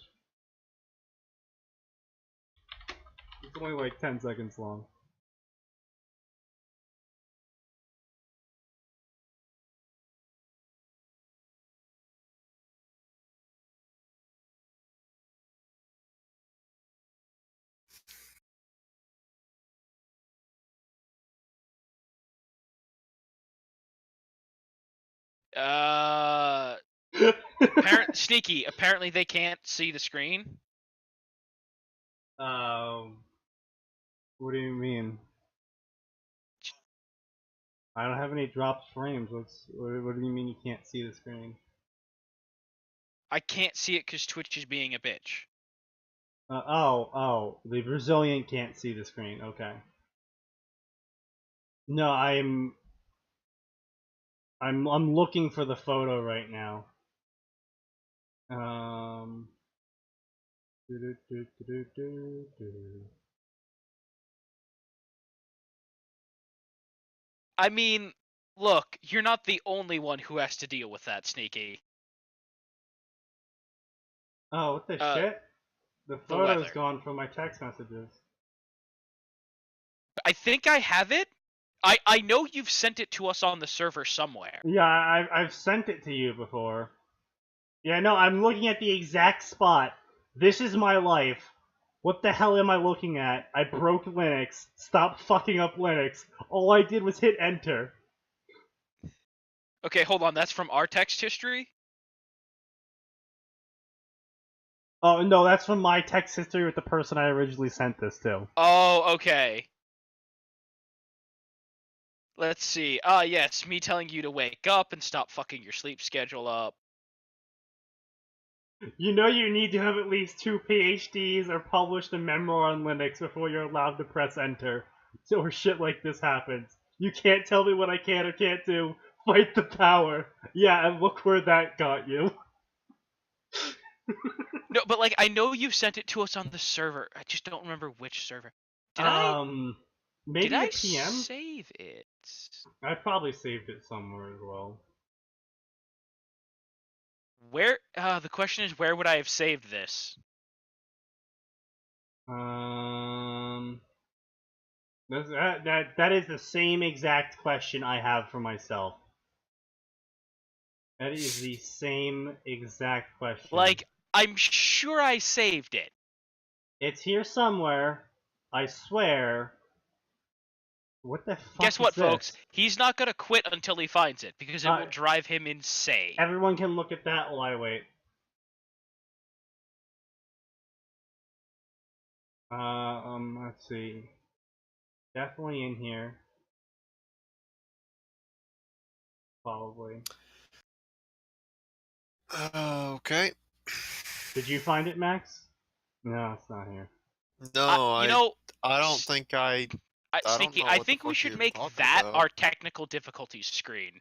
It's only like 10 seconds long. Sneaky. Apparently they can't see the screen. What do you mean? I don't have any dropped frames. What do you mean you can't see the screen? I can't see it because Twitch is being a bitch. The Brazilian can't see the screen. Okay. No, I'm looking for the photo right now. I mean, look, you're not the only one who has to deal with that, Sneaky. Oh, what the shit? The photo's gone from my text messages. I think I have it. I know you've sent it to us on the server somewhere. Yeah, I've sent it to you before. Yeah, no, I'm looking at the exact spot. This is my life. What the hell am I looking at? I broke Linux. Stop fucking up Linux. All I did was hit enter. Okay, hold on. That's from our text history? Oh, no, that's from my text history with the person I originally sent this to. Oh, okay. Let's see. Yes, me telling you to wake up and stop fucking your sleep schedule up. You know you need to have at least 2 PhDs or published a memoir on Linux before you're allowed to press enter. Or shit like this happens. You can't tell me what I can or can't do. Fight the power. Yeah, and look where that got you. No, but like, I know you sent it to us on the server. I just don't remember which server. Maybe did I a PM? Save it? I probably saved it somewhere as well. Where? The question is, where would I have saved this? That is the same exact question I have for myself. That is the same exact question. Like, I'm sure I saved it. It's here somewhere. I swear. What the fuck? Guess what, is this? folks? He's not gonna quit until he finds it, because it will drive him insane. Everyone can look at that while I wait. Let's see. Definitely in here. Probably. Okay. Did you find it, Max? No, it's not here. No, I don't think Sneaky, I think we should make that our technical difficulties screen.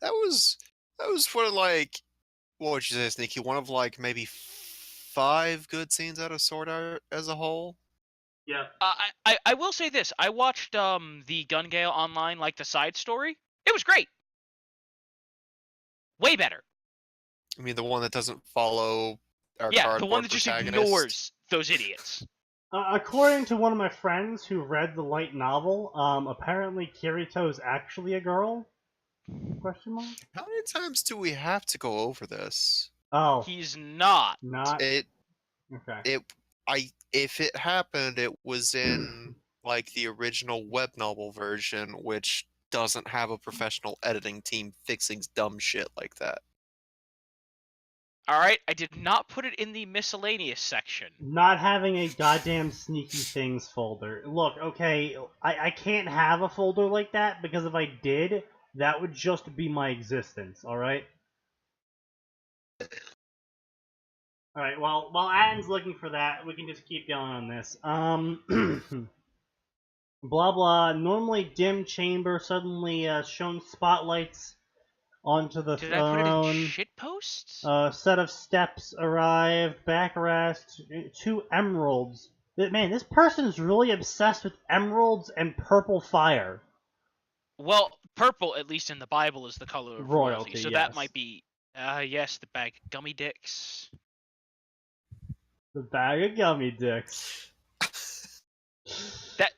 That was for like, what would you say, Sneaky? One of like maybe 5 good scenes out of Sword Art as a whole. Yeah. I will say this. I watched the Gun Gale online, like the side story. It was great. Way better. I mean, the one that doesn't follow our Yeah, the cardboard one that just protagonist. ignores those idiots. According to one of my friends who read the light novel, apparently Kirito's actually a girl? Question mark? How many times do we have to go over this? Oh, He's not. not It okay. if it happened, it was in like the original web novel version, which doesn't have a professional editing team fixing dumb shit like that. Alright, I did not put it in the miscellaneous section. Not having a goddamn sneaky things folder. Look, okay, I can't have a folder like that because if I did, that would just be my existence. All right. All right. Well, while Atin's looking for that, we can just keep going on this. Blah blah. Normally dim chamber, suddenly shown spotlights onto the Did I put it in throne. shitposts? Set of steps arrived. Back arrest. 2 emeralds. Man, this person's really obsessed with emeralds and purple fire. Well, purple, at least in the Bible, is the color of royalty. So yes. that might be... yes, the bag of gummy dicks. The bag of gummy dicks.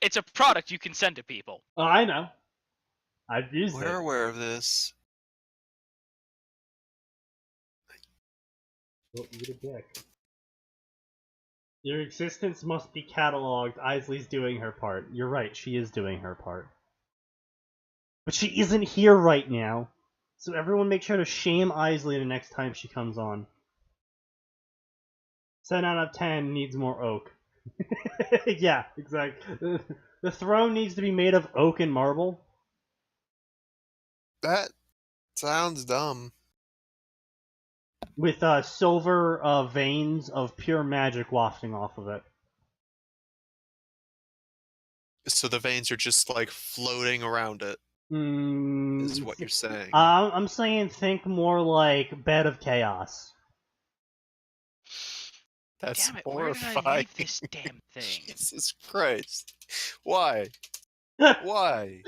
It's a product you can send to people. Oh, I know. I've used it. We're aware of this. Well, eat a dick. Your existence must be cataloged. Isley's doing her part. You're right, she is doing her part. But she isn't here right now. So everyone make sure to shame Isley the next time she comes on. 7 out of 10 needs more oak. Yeah, exactly. The throne needs to be made of oak and marble. That sounds dumb. With silver veins of pure magic wafting off of it. So the veins are just like floating around it, is what you're saying. I'm saying think more like Bed of Chaos. That's Damn it, horrifying. where did I leave this damn thing? Jesus Christ. Why? Why?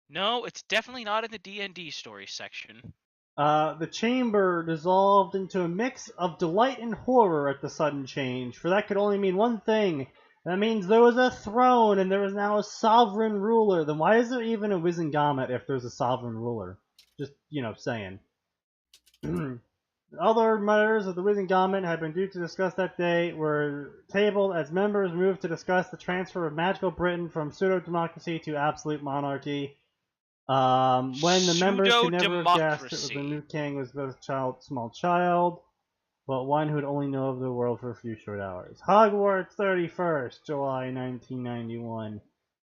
No, it's definitely not in the D&D story section. The chamber dissolved into a mix of delight and horror at the sudden change, for that could only mean one thing. That means there was a throne and there was now a sovereign ruler. Then why is there even a Wizengamot if there's a sovereign ruler? Just, saying. Other members of the Wizengamot had been due to discuss that day were tabled as members moved to discuss the transfer of magical Britain from pseudo-democracy to absolute monarchy. When the members could never have guessed it was the new king was both small child, but one who would only know of the world for a few short hours. Hogwarts, 31st July 1991.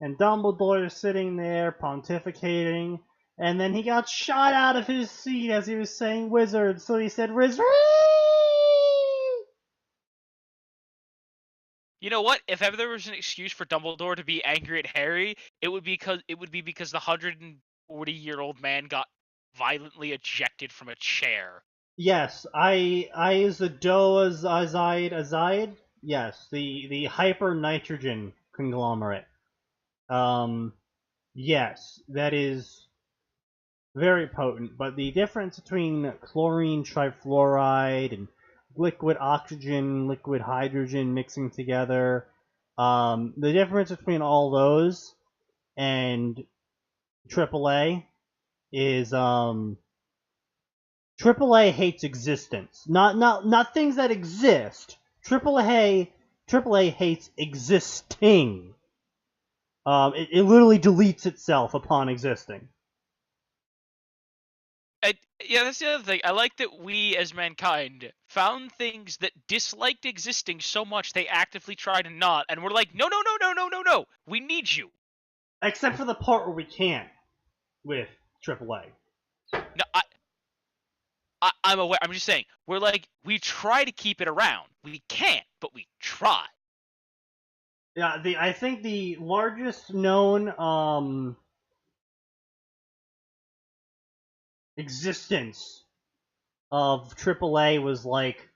And Dumbledore is sitting there pontificating, and then he got shot out of his seat as he was saying wizard, so he said wizard. You know what? If ever there was an excuse for Dumbledore to be angry at Harry, it would be because the 140-year-old man got violently ejected from a chair. Yes, I is the Azide. Yes, the hyper nitrogen conglomerate. Yes, that is very potent. But the difference between chlorine trifluoride and liquid oxygen, liquid hydrogen mixing together, the difference between all those and AAA is AAA hates existence, not things that exist. AAA hates existing. It literally deletes itself upon existing. Yeah, that's the other thing. I like that we, as mankind, found things that disliked existing so much they actively tried to not, and we're like, no, we need you. Except for the part where we can't with AAA. No, I'm aware. I'm just saying, we're like, we try to keep it around. We can't, but we try. Yeah, I think the largest known existence of AAA was like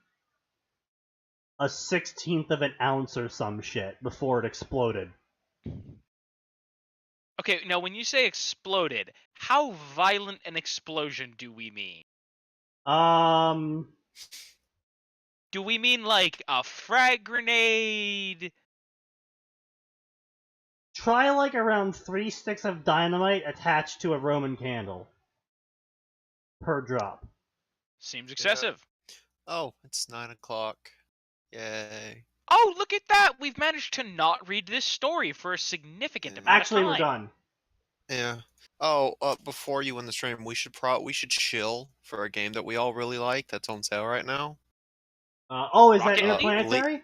a 1/16 of an ounce or some shit before it exploded. Okay, now when you say exploded, how violent an explosion do we mean? Do we mean like a frag grenade? Try like around 3 sticks of dynamite attached to a Roman candle per drop. Seems excessive. Oh, it's 9 o'clock. Yay. Oh, look at that! We've managed to not read this story for a significant amount Actually, of time. we're done. Yeah. Oh, before you end the stream, we should chill for a game that we all really like that's on sale right now. Is that Rocket League? Interplanetary?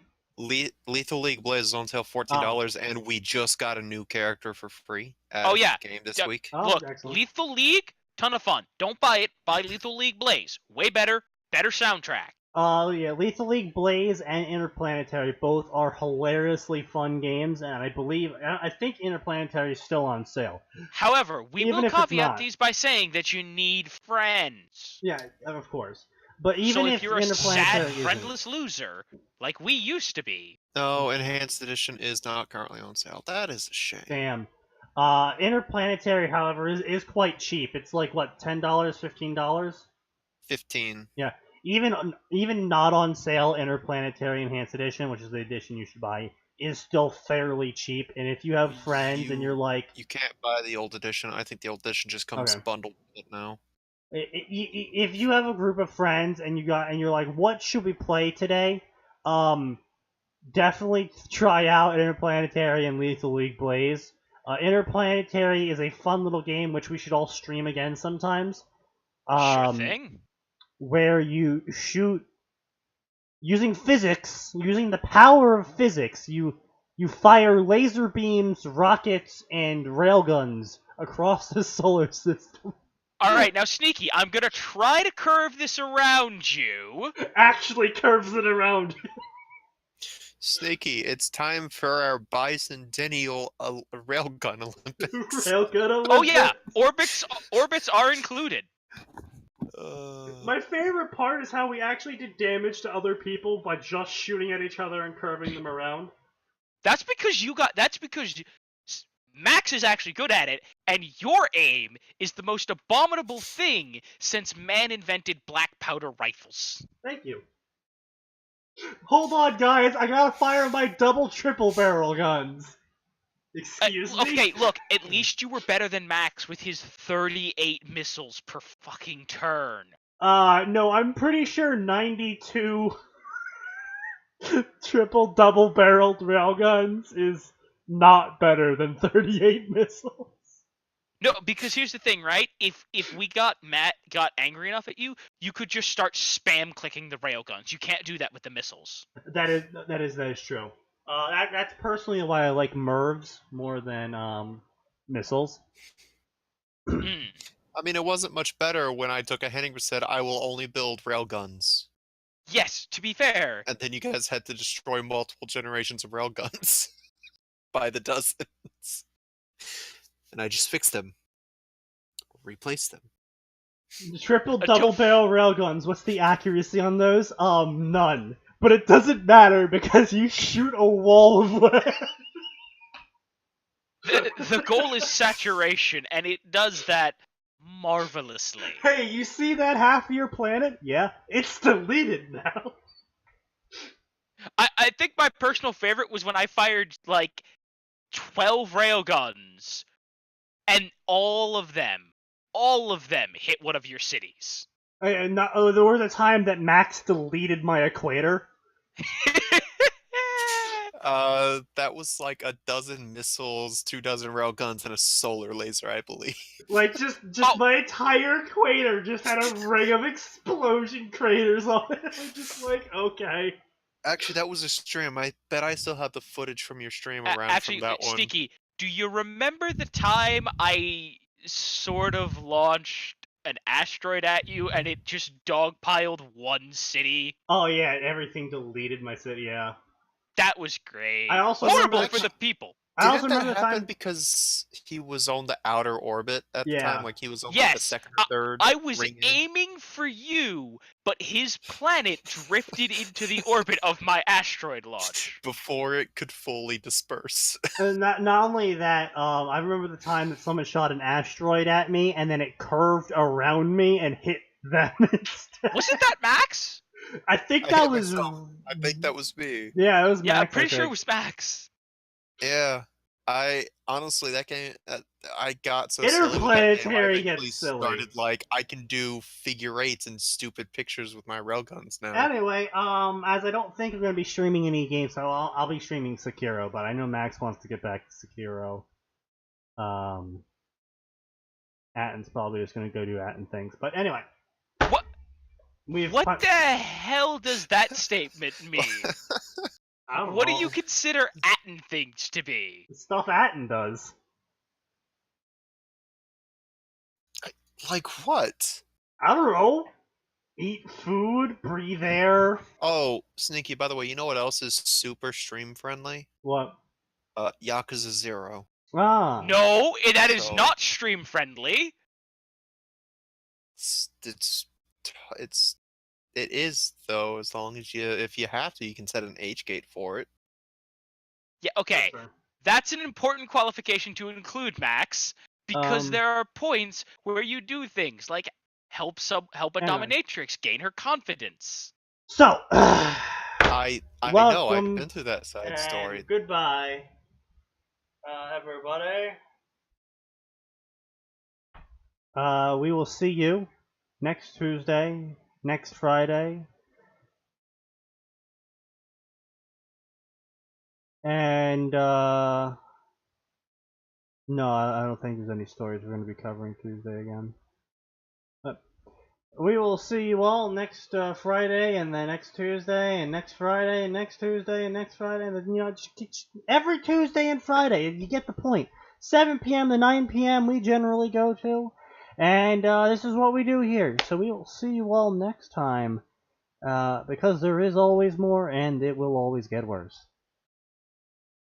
Lethal League Blaze is on sale $14, and we just got a new character for free at Oh, yeah. the game this week. Oh, Look, excellent. Lethal League, ton of fun. Don't buy it. Buy Lethal League Blaze. Way better soundtrack. Yeah, Lethal League Blaze and Interplanetary both are hilariously fun games, and I think Interplanetary is still on sale. However, we Even will if it's caveat not. these by saying that you need friends. Yeah, of course. But even So if you're a sad, Interplanetary isn't- friendless loser, like we used to be, No, Enhanced Edition is not currently on sale. That is a shame. Damn. Interplanetary, however, is quite cheap. It's like, what, $10, $15? 15. Yeah. Even not on sale, Interplanetary Enhanced Edition, which is the edition you should buy, is still fairly cheap. And if you have friends and you're like, You can't buy the old edition. I think the old edition just comes Okay. bundled with it now. if you have a group of friends and you're like, what should we play today? Definitely try out Interplanetary and Lethal League Blaze. Interplanetary is a fun little game which we should all stream again sometimes. sure thing. Where you shoot using physics, using the power of physics. You fire laser beams, rockets, and railguns across the solar system. All right, now Sneaky, I'm gonna try to curve this around you. Actually curves it around. Snaky, it's time for our bicentennial railgun Olympics. Railgun Olympics. Oh yeah, orbits are included. My favorite part is how we actually did damage to other people by just shooting at each other and curving them around. That's because Max is actually good at it, and your aim is the most abominable thing since man invented black powder rifles. Thank you. Hold on, guys. I gotta fire my double triple barrel guns. Excuse me? Okay, look, at least you were better than Max with his 38 missiles per fucking turn. No, I'm pretty sure 92 triple double barreled railguns is not better than 38 missiles. No, because here's the thing, right? If Matt got angry enough at you, you could just start spam clicking the railguns. You can't do that with the missiles. That is true. That's personally why I like MIRVs more than missiles. I mean, it wasn't much better when I took a Henning and said, I will only build railguns. Yes, to be fair. And then you guys had to destroy multiple generations of railguns by the dozens. And I just fixed them. Replaced them. Triple double barrel railguns, what's the accuracy on those? None. But it doesn't matter because you shoot a wall of lead. The goal is saturation, and it does that marvelously. Hey, you see that half of your planet? Yeah, it's deleted now. I think my personal favorite was when I fired, like, 12 railguns, and all of them hit one of your cities. There was a time that Max deleted my equator. That was like a dozen missiles, 24 railguns, and a solar laser, I believe. Like, just my entire equator just had a ring of explosion craters on it. I'm just like, okay. Actually, that was a stream. I bet I still have the footage from your stream around Actually, from that one. Sneaky, do you remember the time I sort of launched an asteroid at you and it just dogpiled one city? Oh yeah, everything deleted my city, yeah. That was great. I also Horrible remember- for the people. I also Didn't that remember the happen time. because he was on the outer orbit at the Yeah. time? Like he was on like, the Yes, second or third I was ring in? aiming for you, but his planet drifted into the orbit of my asteroid launch. Before it could fully disperse. And not only that, I remember the time that someone shot an asteroid at me, and then it curved around me and hit them instead. Wasn't that Max? I think I that hit was. myself. I think that was me. Yeah, it was Yeah, I'm Max. pretty I sure it think. was Max. Yeah. I honestly that game I got so silly with that game. Interplanetary I gets eventually silly. started like I can do figure eights and stupid pictures with my railguns now. Anyway, as I don't think I'm going to be streaming any games, so I'll be streaming Sekiro, but I know Max wants to get back to Sekiro. Atin's probably just going to go do Atin things. But anyway. What? We've What the hell does that statement mean? I don't What know. do you consider Atin things to be? The stuff Atin does. Like what? I don't know. Eat food, breathe air. Oh, Sneaky, by the way, you know what else is super stream friendly? What? Yakuza 0. Ah. No, that is So- not stream friendly. It is though, as long as if you have to, you can set an H gate for it. Yeah, okay. That's fair. That's an important qualification to include, Max, because there are points where you do things like help a Anyway. dominatrix gain her confidence. So, I know, welcome I've been through that side and story. goodbye, everybody. We will see you next Tuesday, next Friday, and no, I don't think there's any stories we're going to be covering Tuesday again. But we will see you all next Friday, and then next Tuesday, and next Friday, and next Tuesday, and next Friday, and then, just every Tuesday and Friday. You get the point. 7 p.m. to 9 p.m. we generally go to, and this is what we do here. So we will see you all next time, because there is always more, and it will always get worse.